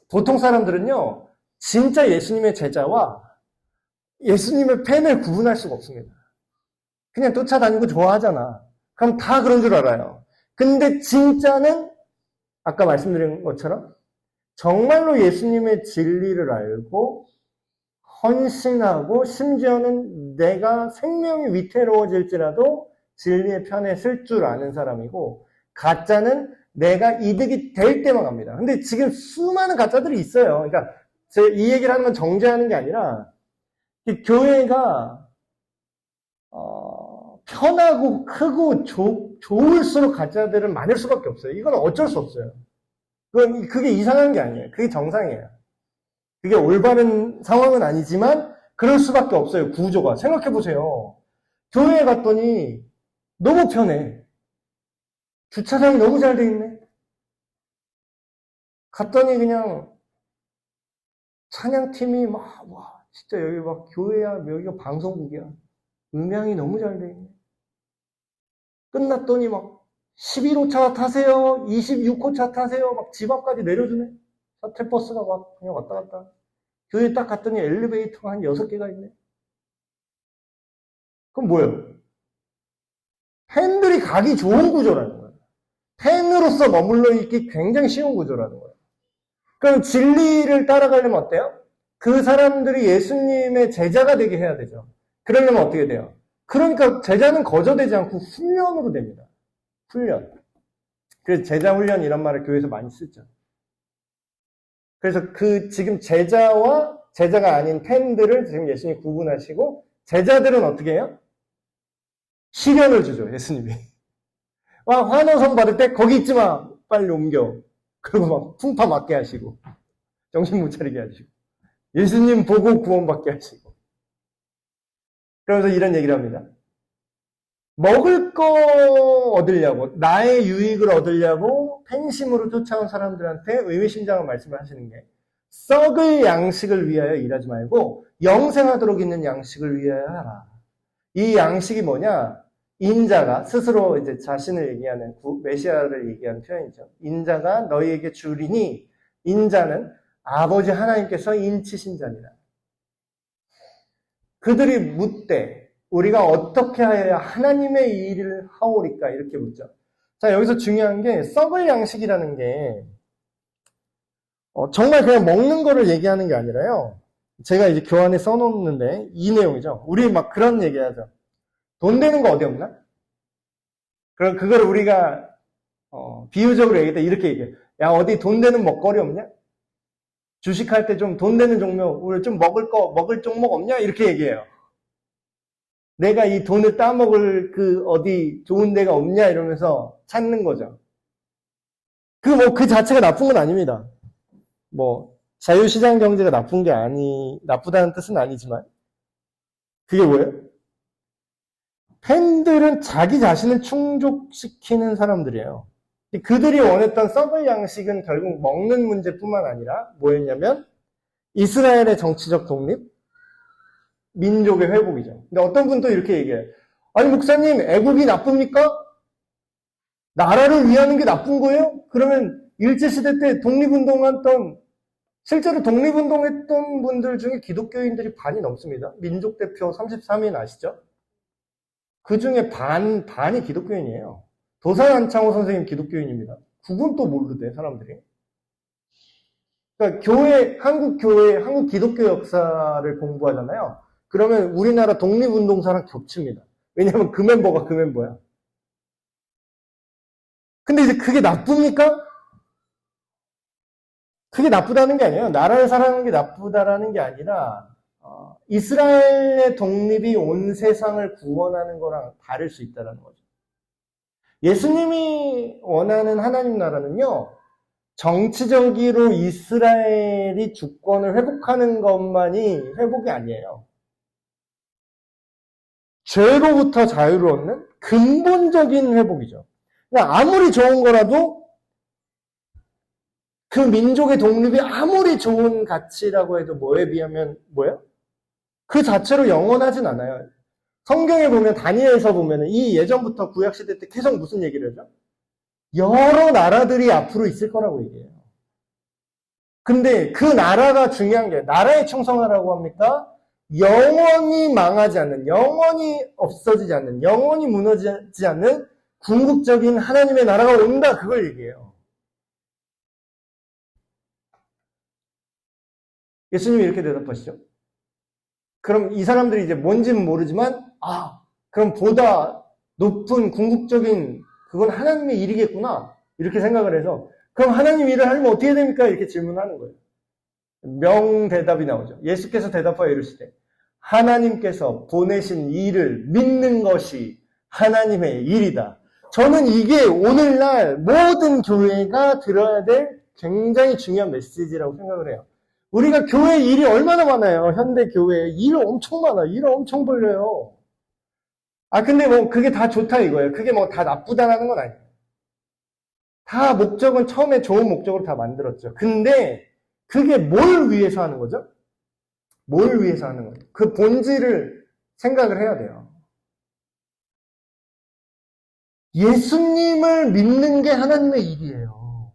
보통 사람들은요, 진짜 예수님의 제자와 예수님의 팬을 구분할 수가 없습니다. 그냥 쫓아다니고 좋아하잖아. 그럼 다 그런 줄 알아요. 근데 진짜는 아까 말씀드린 것처럼 정말로 예수님의 진리를 알고 헌신하고 심지어는 내가 생명이 위태로워질지라도 진리의 편에 쓸 줄 아는 사람이고, 가짜는 내가 이득이 될 때만 갑니다. 근데 지금 수많은 가짜들이 있어요. 그러니까 이 얘기를 하는 건 정죄하는 게 아니라 교회가 편하고 크고 좋을수록 가짜들은 많을 수밖에 없어요. 이건 어쩔 수 없어요. 그게 이상한 게 아니에요. 그게 정상이에요. 그게 올바른 상황은 아니지만 그럴 수밖에 없어요. 구조가. 생각해보세요. 교회에 갔더니 너무 편해. 주차장이 너무 잘 돼 있네. 갔더니 그냥 찬양팀이 와, 진짜 여기 막 교회야, 여기가 방송국이야. 음향이 너무 잘 돼 있네. 끝났더니 막 11호차 타세요, 26호차 타세요, 막 집 앞까지 내려주네. 셔틀버스가 막 그냥 왔다 갔다. 교회 딱 갔더니 엘리베이터가 한 6개가 있네. 그럼 뭐예요? 팬들이 가기 좋은 구조라는 거예요. 팬으로서 머물러 있기 굉장히 쉬운 구조라는 거예요. 그럼 진리를 따라가려면 어때요? 그 사람들이 예수님의 제자가 되게 해야 되죠. 그러려면 어떻게 돼요? 그러니까 제자는 거저되지 않고 훈련으로 됩니다. 훈련. 그래서 제자 훈련 이런 말을 교회에서 많이 쓰죠. 그래서 지금 제자와 제자가 아닌 팬들을 지금 예수님이 구분하시고, 제자들은 어떻게 해요? 시련을 주죠, 예수님이. 환호성 받을 때 거기 있지 마. 빨리 옮겨. 그리고 막 풍파 맞게 하시고, 정신 못 차리게 하시고, 예수님 보고 구원받게 하시고. 그러면서 이런 얘기를 합니다. 먹을 거 얻으려고, 나의 유익을 얻으려고 팬심으로 쫓아온 사람들한테 의미심장한 말씀을 하시는 게, 썩을 양식을 위하여 일하지 말고 영생하도록 있는 양식을 위하여 하라. 이 양식이 뭐냐? 인자가 스스로 이제 자신을 얘기하는 메시아를 얘기하는 표현이죠. 인자가 너희에게 주리니, 인자는 아버지 하나님께서 인치신 자니라. 그들이 묻되 우리가 어떻게 하여야 하나님의 일을 하오리까? 이렇게 묻죠. 자, 여기서 중요한 게 썩을 양식이라는 게 정말 그냥 먹는 거를 얘기하는 게 아니라요. 제가 이제 교환에 써놓는데 이 내용이죠. 우리 막 그런 얘기하죠. 돈 되는 거 어디 없나? 그럼 그걸 우리가 비유적으로 얘기할 때 이렇게 얘기해요. 야, 어디 돈 되는 먹거리 없냐? 주식할 때 좀 돈 되는 종목, 우리 좀 먹을 종목 없냐? 이렇게 얘기해요. 내가 이 돈을 따먹을 어디 좋은 데가 없냐? 이러면서 찾는 거죠. 그 자체가 나쁜 건 아닙니다. 자유시장 경제가 나쁘다는 뜻은 아니지만, 그게 뭐예요? 팬들은 자기 자신을 충족시키는 사람들이에요. 그들이 원했던 썩을 양식은 결국 먹는 문제뿐만 아니라 뭐였냐면 이스라엘의 정치적 독립, 민족의 회복이죠. 근데 어떤 분도 이렇게 얘기해요. 아니 목사님, 애국이 나쁩니까? 나라를 위하는 게 나쁜 거예요? 그러면 일제시대 때 실제로 독립운동했던 분들 중에 기독교인들이 반이 넘습니다. 민족대표 33인 아시죠? 그 중에 반이 기독교인이에요. 도산 안창호 선생님 기독교인입니다. 그건 또 모르대, 사람들이. 그러니까 한국 기독교 역사를 공부하잖아요. 그러면 우리나라 독립운동사랑 겹칩니다. 왜냐하면 그 멤버가 그 멤버야. 근데 이제 그게 나쁩니까? 그게 나쁘다는 게 아니에요. 나라를 사랑하는 게 나쁘다라는 게 아니라 이스라엘의 독립이 온 세상을 구원하는 거랑 다를 수 있다는 거죠. 예수님이 원하는 하나님 나라는요, 정치적으로 이스라엘이 주권을 회복하는 것만이 회복이 아니에요. 죄로부터 자유를 얻는 근본적인 회복이죠. 그러니까 아무리 좋은 거라도 그 민족의 독립이 아무리 좋은 가치라고 해도 뭐에 비하면 뭐예요? 그 자체로 영원하진 않아요. 성경에 보면 다니엘서 보면 이 예전부터 구약시대 때 계속 무슨 얘기를 하죠? 여러 나라들이 앞으로 있을 거라고 얘기해요. 근데 그 나라가 중요한 게 나라에 충성하라고 합니까? 영원히 망하지 않는, 영원히 없어지지 않는, 영원히 무너지지 않는 궁극적인 하나님의 나라가 온다. 그걸 얘기해요. 예수님이 이렇게 대답하시죠. 그럼 이 사람들이 이제 뭔지는 모르지만, 그럼 보다 높은 궁극적인 그건 하나님의 일이겠구나. 이렇게 생각을 해서, 그럼 하나님 일을 하려면 어떻게 됩니까? 이렇게 질문하는 거예요. 명대답이 나오죠. 예수께서 대답하여 이르시되, 하나님께서 보내신 일을 믿는 것이 하나님의 일이다. 저는 이게 오늘날 모든 교회가 들어야 될 굉장히 중요한 메시지라고 생각을 해요. 우리가 교회 일이 얼마나 많아요. 현대 교회에 일 엄청 많아. 일 엄청 벌려요. 근데 뭐 그게 다 좋다 이거예요. 그게 뭐 다 나쁘다라는 건 아니에요. 다 목적은 처음에 좋은 목적으로 다 만들었죠. 근데 그게 뭘 위해서 하는 거죠? 뭘 위해서 하는 거죠? 그 본질을 생각을 해야 돼요. 예수님을 믿는 게 하나님의 일이에요.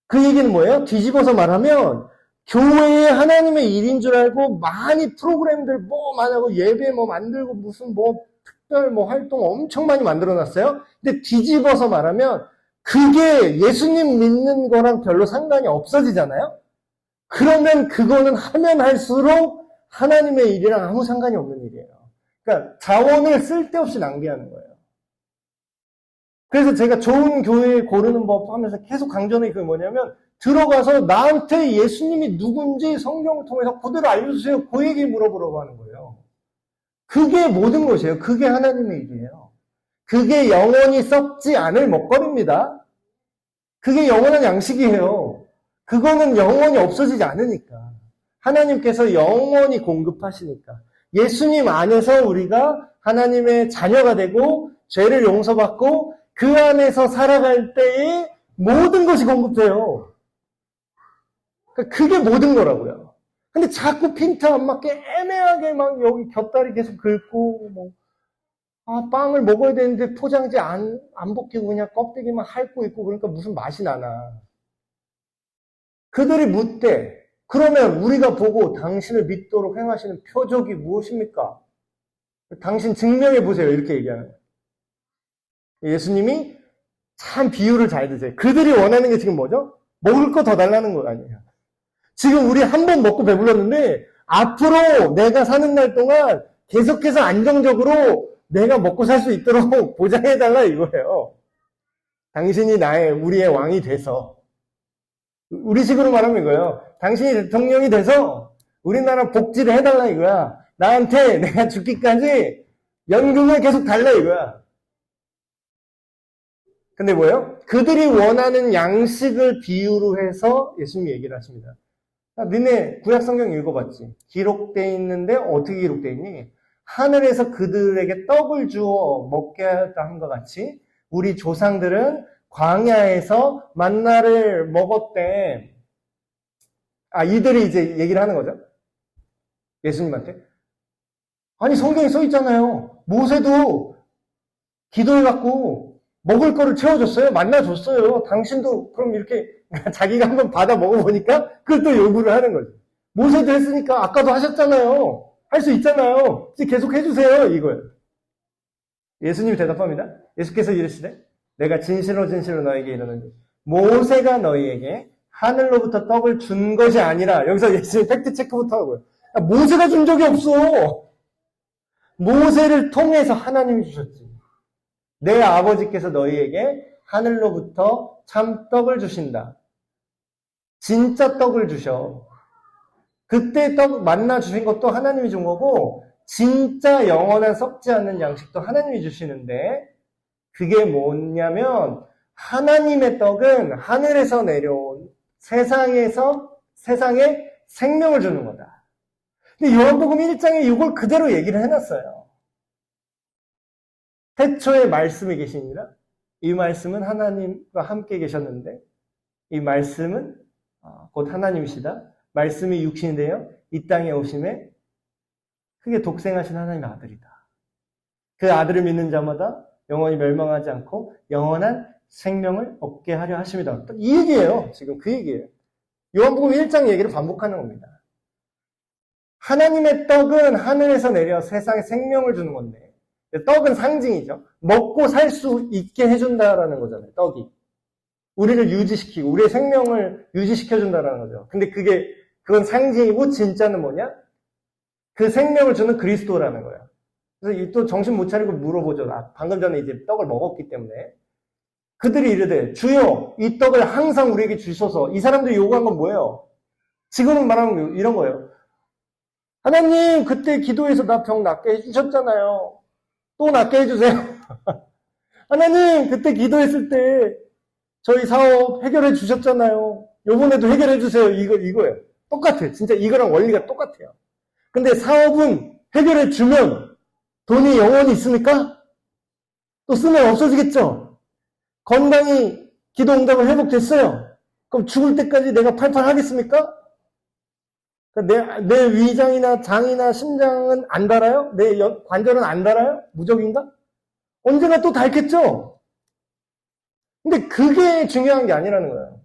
그 얘기는 뭐예요? 뒤집어서 말하면 교회에 하나님의 일인 줄 알고 많이 프로그램들 뭐 많이 하고 예배 뭐 만들고 무슨 뭐 특별 뭐 활동 엄청 많이 만들어 놨어요. 근데 뒤집어서 말하면 그게 예수님 믿는 거랑 별로 상관이 없어지잖아요. 그러면 그거는 하면 할수록 하나님의 일이랑 아무 상관이 없는 일이에요. 그러니까 자원을 쓸데없이 낭비하는 거예요. 그래서 제가 좋은 교회 고르는 법 하면서 계속 강조하는 게 뭐냐면 들어가서 나한테 예수님이 누군지 성경을 통해서 그대로 알려주세요. 그 얘기 물어보라고 하는 거예요. 그게 모든 것이에요. 그게 하나님의 일이에요. 그게 영원히 썩지 않을 먹거리입니다. 그게 영원한 양식이에요. 그거는 영원히 없어지지 않으니까. 하나님께서 영원히 공급하시니까. 예수님 안에서 우리가 하나님의 자녀가 되고 죄를 용서받고 그 안에서 살아갈 때에 모든 것이 공급돼요. 그게 모든 거라고요. 근데 자꾸 핀트 안 맞게 애매하게 막 여기 곁다리 계속 긁고 빵을 먹어야 되는데 포장지 안 벗기고 그냥 껍데기만 핥고 있고 그러니까 무슨 맛이 나나. 그들이 묻되 그러면 우리가 보고 당신을 믿도록 행하시는 표적이 무엇입니까? 당신 증명해 보세요. 이렇게 얘기하는 거예요. 예수님이 참 비유를 잘 드세요. 그들이 원하는 게 지금 뭐죠? 먹을 거 더 달라는 거 아니에요. 지금 우리 한 번 먹고 배불렀는데 앞으로 내가 사는 날 동안 계속해서 안정적으로 내가 먹고 살 수 있도록 보장해달라 이거예요. 당신이 우리의 왕이 돼서. 우리식으로 말하면 이거예요. 당신이 대통령이 돼서 우리나라 복지를 해달라 이거야. 나한테 내가 죽기까지 연금을 계속 달라 이거야. 근데 뭐예요? 그들이 원하는 양식을 비유로 해서 예수님이 얘기를 하십니다. 너네 구약성경 읽어봤지? 기록되어 있는데 어떻게 기록되어 있니? 하늘에서 그들에게 떡을 주어 먹게 하다 한 것 같이 우리 조상들은 광야에서 만나를 먹었대. 이들이 이제 얘기를 하는 거죠. 예수님한테. 아니 성경에 써 있잖아요. 모세도 기도해갖고 먹을 거를 채워줬어요. 만나줬어요. 당신도 그럼 이렇게 자기가 한번 받아 먹어보니까 그걸 또 요구를 하는 거죠. 모세도 했으니까 아까도 하셨잖아요. 할 수 있잖아요. 이제 계속 해주세요. 이거예요. 예수님이 대답합니다. 예수께서 이르시되 내가 진실로 진실로 너에게 이르노니 모세가 너희에게 하늘로부터 떡을 준 것이 아니라 여기서 예수님 팩트 체크부터 하고요. 모세가 준 적이 없어. 모세를 통해서 하나님이 주셨지. 내 아버지께서 너희에게 하늘로부터 참 떡을 주신다. 진짜 떡을 주셔. 그때 떡 만나 주신 것도 하나님이 준 거고 진짜 영원한 썩지 않는 양식도 하나님이 주시는데 그게 뭐냐면 하나님의 떡은 하늘에서 내려온 세상에 생명을 주는 거다. 근데 요한복음 1장에 이걸 그대로 얘기를 해놨어요. 태초에 말씀이 계시니라. 이 말씀은 하나님과 함께 계셨는데 이 말씀은 곧 하나님이시다. 말씀이 육신이 되어 이 땅에 오심에 크게 독생하신 하나님의 아들이다. 그 아들을 믿는 자마다 영원히 멸망하지 않고 영원한 생명을 얻게 하려 하심이다. 이 얘기예요. 지금 그 얘기예요. 요한복음 1장 얘기를 반복하는 겁니다. 하나님의 떡은 하늘에서 내려 세상에 생명을 주는 건데 떡은 상징이죠. 먹고 살 수 있게 해준다라는 거잖아요. 떡이. 우리를 유지시키고 우리의 생명을 유지시켜준다라는 거죠. 근데 그건 상징이고 진짜는 뭐냐? 그 생명을 주는 그리스도라는 거예요. 그래서 또 정신 못 차리고 물어보죠. 방금 전에 이제 떡을 먹었기 때문에. 그들이 이르되 주여 이 떡을 항상 우리에게 주셔서 이 사람들이 요구한 건 뭐예요? 지금은 말하는 이런 거예요. 하나님 그때 기도해서 나 병 낫게 해주셨잖아요. 또 낫게 해주세요. 하나님 그때 기도했을 때 저희 사업 해결해 주셨잖아요. 요번에도 해결해 주세요. 이거예요. 똑같아요. 진짜 이거랑 원리가 똑같아요. 근데 사업은 해결해 주면 돈이 영원히 있습니까? 또 쓰면 없어지겠죠? 건강이 기도 응답을 회복됐어요. 그럼 죽을 때까지 내가 팔팔 하겠습니까? 내 위장이나 장이나 심장은 안 달아요? 내 관절은 안 달아요? 무적인가? 언젠가 또 닳겠죠? 근데 그게 중요한 게 아니라는 거예요.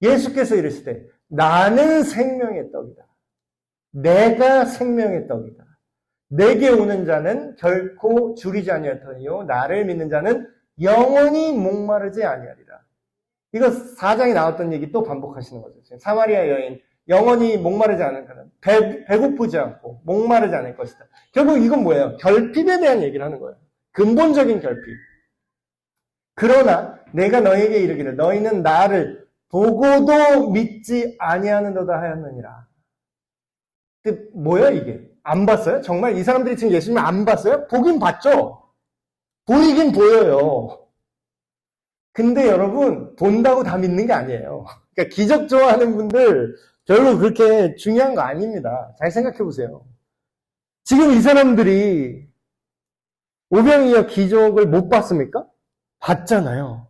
예수께서 이르시되 나는 생명의 떡이다. 내가 생명의 떡이다. 내게 오는 자는 결코 줄이지 아니하더니요 나를 믿는 자는 영원히 목마르지 아니하리라. 이거 4장에 나왔던 얘기 또 반복하시는 거죠. 사마리아 여인 영원히 목마르지 않을 거는 배고프지 않고 목마르지 않을 것이다. 결국 이건 뭐예요? 결핍에 대한 얘기를 하는 거예요. 근본적인 결핍. 그러나 내가 너에게 이르기를 너희는 나를 보고도 믿지 아니하는도다 하였느니라. 뭐야 이게? 안 봤어요? 정말 이 사람들이 지금 예수님을 안 봤어요? 보긴 봤죠. 보이긴 보여요. 근데 여러분 본다고 다 믿는 게 아니에요. 그러니까 기적 좋아하는 분들 별로 그렇게 중요한 거 아닙니다. 잘 생각해 보세요. 지금 이 사람들이 오병이어 기적을 못 봤습니까? 봤잖아요.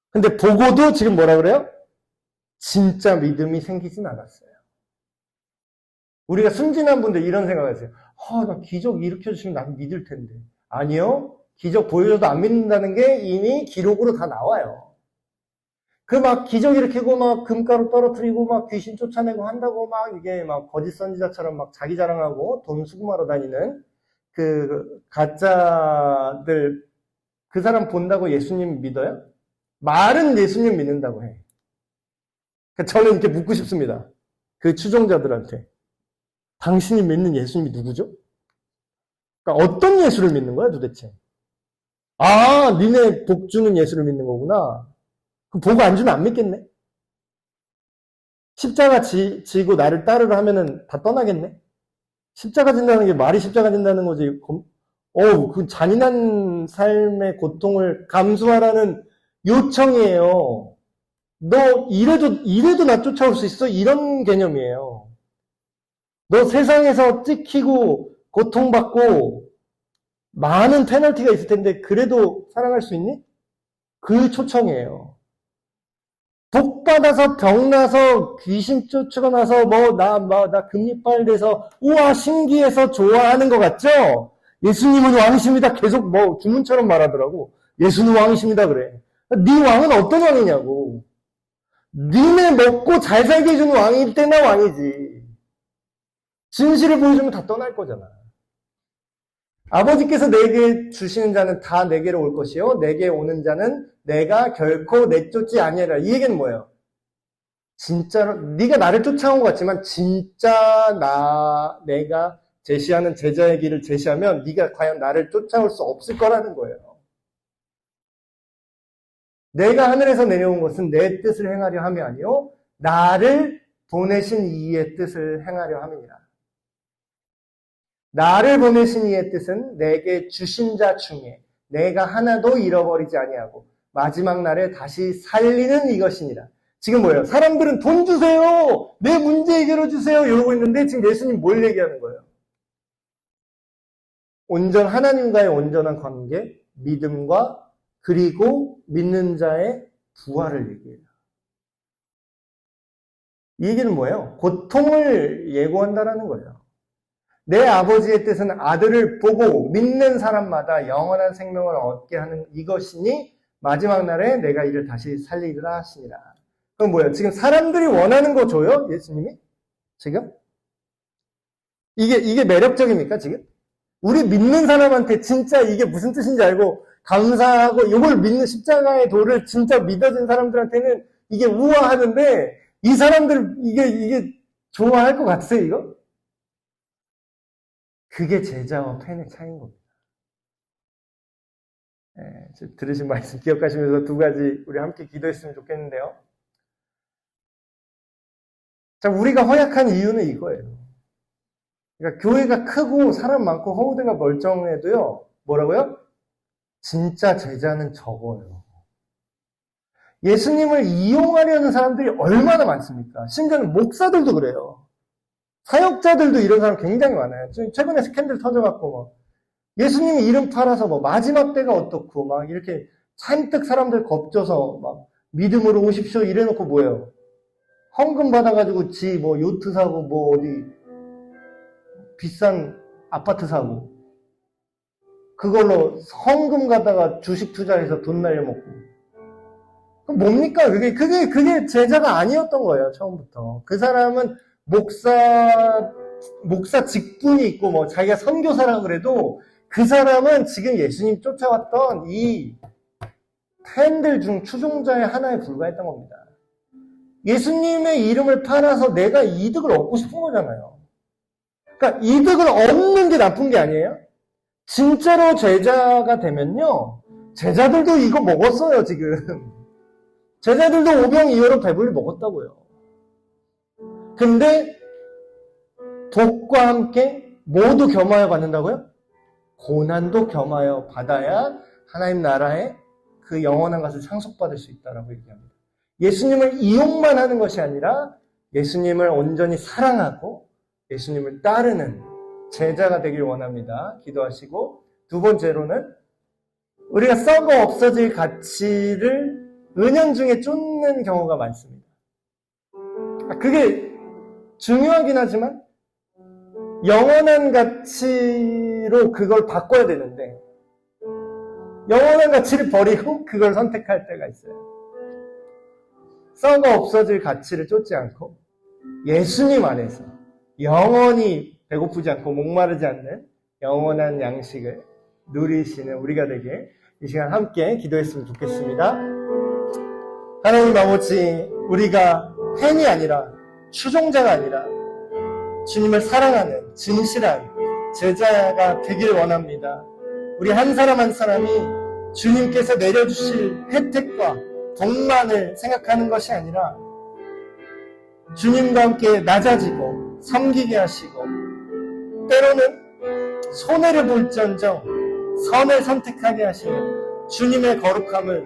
근데 보고도 지금 뭐라 그래요? 진짜 믿음이 생기진 않았어요. 우리가 순진한 분들 이런 생각을 하세요. 나 기적 일으켜주시면 나도 믿을 텐데. 아니요. 기적 보여줘도 안 믿는다는 게 이미 기록으로 다 나와요. 막 기적 일으키고 막 금가루 떨어뜨리고 막 귀신 쫓아내고 한다고 막 이게 막 거짓 선지자처럼 막 자기 자랑하고 돈 수금하러 다니는 그 가짜들 그 사람 본다고 예수님 믿어요? 말은 예수님 믿는다고 해. 저는 이렇게 묻고 싶습니다. 그 추종자들한테. 당신이 믿는 예수님이 누구죠? 그러니까 어떤 예수를 믿는 거야 도대체? 니네 복 주는 예수를 믿는 거구나. 그럼 복 안 주면 안 믿겠네? 십자가 지고 나를 따르라 하면은 다 떠나겠네? 십자가 진다는 게 말이 십자가 진다는 거지. 그 잔인한 삶의 고통을 감수하라는 요청이에요. 너 이래도 나 쫓아올 수 있어? 이런 개념이에요. 너 세상에서 찍히고 고통받고 많은 페널티가 있을 텐데 그래도 사랑할 수 있니? 그 초청이에요. 복 받아서 병 나서 귀신 쫓고 나서 나 금리빨 돼서 우와 신기해서 좋아하는 것 같죠? 예수님은 왕이십니다. 계속 주문처럼 말하더라고. 예수는 왕이십니다 그래. 네 왕은 어떤 왕이냐고. 니네 먹고 잘 살게 해주는 왕일 때나 왕이지. 진실을 보여주면 다 떠날 거잖아. 아버지께서 내게 주시는 자는 다 내게로 올 것이요 내게 오는 자는 내가 결코 내쫓지 아니하리라. 이 얘기는 뭐예요? 진짜로 네가 나를 쫓아온 것 같지만 진짜 내가 제시하는 제자의 길을 제시하면 네가 과연 나를 쫓아올 수 없을 거라는 거예요. 내가 하늘에서 내려온 것은 내 뜻을 행하려 함이 아니요 나를 보내신 이의 뜻을 행하려 함이니라. 나를 보내신 이의 뜻은 내게 주신 자 중에 내가 하나도 잃어버리지 아니하고 마지막 날에 다시 살리는 이것이니라. 지금 뭐예요? 사람들은 돈 주세요! 내 문제 해결해 주세요! 이러고 있는데 지금 예수님 뭘 얘기하는 거예요? 하나님과의 온전한 관계, 믿음과 그리고 믿는 자의 부활을 얘기해요. 이 얘기는 뭐예요? 고통을 예고한다라는 거예요. 내 아버지의 뜻은 아들을 보고 믿는 사람마다 영원한 생명을 얻게 하는 이것이니 마지막 날에 내가 이를 다시 살리리라 하시니라. 그럼 뭐예요? 지금 사람들이 원하는 거 줘요? 예수님이? 지금? 이게 매력적입니까, 지금? 우리 믿는 사람한테 진짜 이게 무슨 뜻인지 알고 감사하고 이걸 믿는 십자가의 도를 진짜 믿어진 사람들한테는 이게 우아하는데 이 사람들 이게 좋아할 것 같으세요, 이거? 그게 제자와 팬의 차이인 겁니다. 들으신 말씀 기억하시면서 두 가지 우리 함께 기도했으면 좋겠는데요. 자, 우리가 허약한 이유는 이거예요. 그러니까 교회가 크고 사람 많고 허우대가 멀쩡해도요. 뭐라고요? 진짜 제자는 적어요. 예수님을 이용하려는 사람들이 얼마나 많습니까? 심지어는 목사들도 그래요. 사역자들도 이런 사람 굉장히 많아요. 최근에 스캔들 터져갖고 예수님이 이름 팔아서 마지막 때가 어떻고 막 이렇게 잔뜩 사람들 겁줘서 막 믿음으로 오십시오 이래놓고 뭐예요? 헌금 받아가지고 요트 사고 어디 비싼 아파트 사고 그걸로 헌금 갖다가 주식 투자해서 돈 날려먹고 그럼 뭡니까? 그게 제자가 아니었던 거예요, 처음부터. 그 사람은 목사 직분이 있고 자기가 선교사라 그래도 그 사람은 지금 예수님 쫓아왔던 이 팬들 중 추종자의 하나에 불과했던 겁니다. 예수님의 이름을 팔아서 내가 이득을 얻고 싶은 거잖아요. 그러니까 이득을 얻는 게 나쁜 게 아니에요. 진짜로 제자가 되면요. 제자들도 이거 먹었어요, 지금. 제자들도 오병이어로 배불리 먹었다고요. 근데 복과 함께 모두 겸하여 받는다고요? 고난도 겸하여 받아야 하나님 나라의 그 영원한 것을 상속받을 수 있다라고 얘기합니다. 예수님을 이용만 하는 것이 아니라 예수님을 온전히 사랑하고 예수님을 따르는 제자가 되길 원합니다. 기도하시고 두 번째로는 우리가 썩어 없어질 가치를 은연중에 쫓는 경우가 많습니다. 그게 중요하긴 하지만 영원한 가치로 그걸 바꿔야 되는데 영원한 가치를 버리고 그걸 선택할 때가 있어요. 썩어 없어질 가치를 쫓지 않고 예수님 안에서 영원히 배고프지 않고 목마르지 않는 영원한 양식을 누리시는 우리가 되게 이 시간 함께 기도했으면 좋겠습니다. 하나님 아버지, 우리가 팬이 아니라 추종자가 아니라 주님을 사랑하는 진실한 제자가 되길 원합니다. 우리 한 사람 한 사람이 주님께서 내려주실 혜택과 복만을 생각하는 것이 아니라 주님과 함께 낮아지고 섬기게 하시고 때로는 손해를 볼지언정 선을 선택하게 하시는 주님의 거룩함을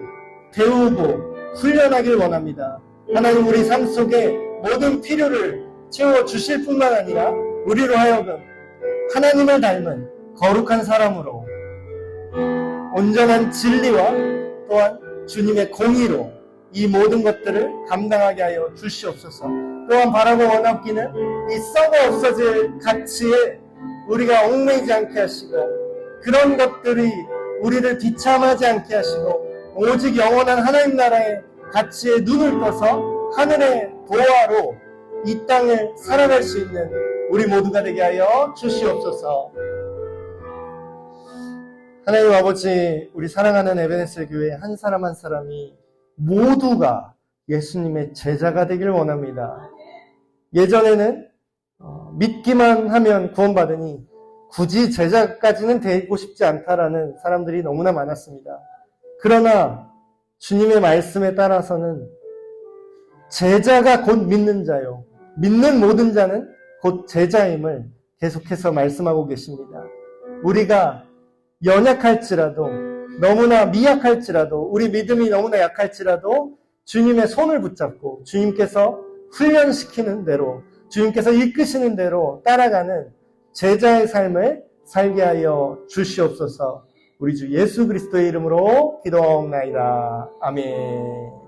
배우고 훈련하길 원합니다. 하나님 우리 삶 속에 모든 필요를 채워주실 뿐만 아니라 우리로 하여금 하나님을 닮은 거룩한 사람으로 온전한 진리와 또한 주님의 공의로 이 모든 것들을 감당하게 하여 주시옵소서. 또한 바라고 원하기는 이 썩어 없어질 가치에 우리가 얽매이지 않게 하시고 그런 것들이 우리를 비참하지 않게 하시고 오직 영원한 하나님 나라의 가치에 눈을 떠서 하늘의 보화로 이 땅을 살아갈 수 있는 우리 모두가 되게 하여 주시옵소서. 하나님 아버지, 우리 사랑하는 에베네스 교회 한 사람 한 사람이 모두가 예수님의 제자가 되길 원합니다. 예전에는 믿기만 하면 구원받으니 굳이 제자까지는 되고 싶지 않다라는 사람들이 너무나 많았습니다. 그러나 주님의 말씀에 따라서는 제자가 곧 믿는 자요. 믿는 모든 자는 곧 제자임을 계속해서 말씀하고 계십니다. 우리가 연약할지라도 너무나 미약할지라도, 우리 믿음이 너무나 약할지라도 주님의 손을 붙잡고 주님께서 훈련시키는 대로, 주님께서 이끄시는 대로 따라가는 제자의 삶을 살게 하여 주시옵소서. 우리 주 예수 그리스도의 이름으로 기도하옵나이다. 아멘.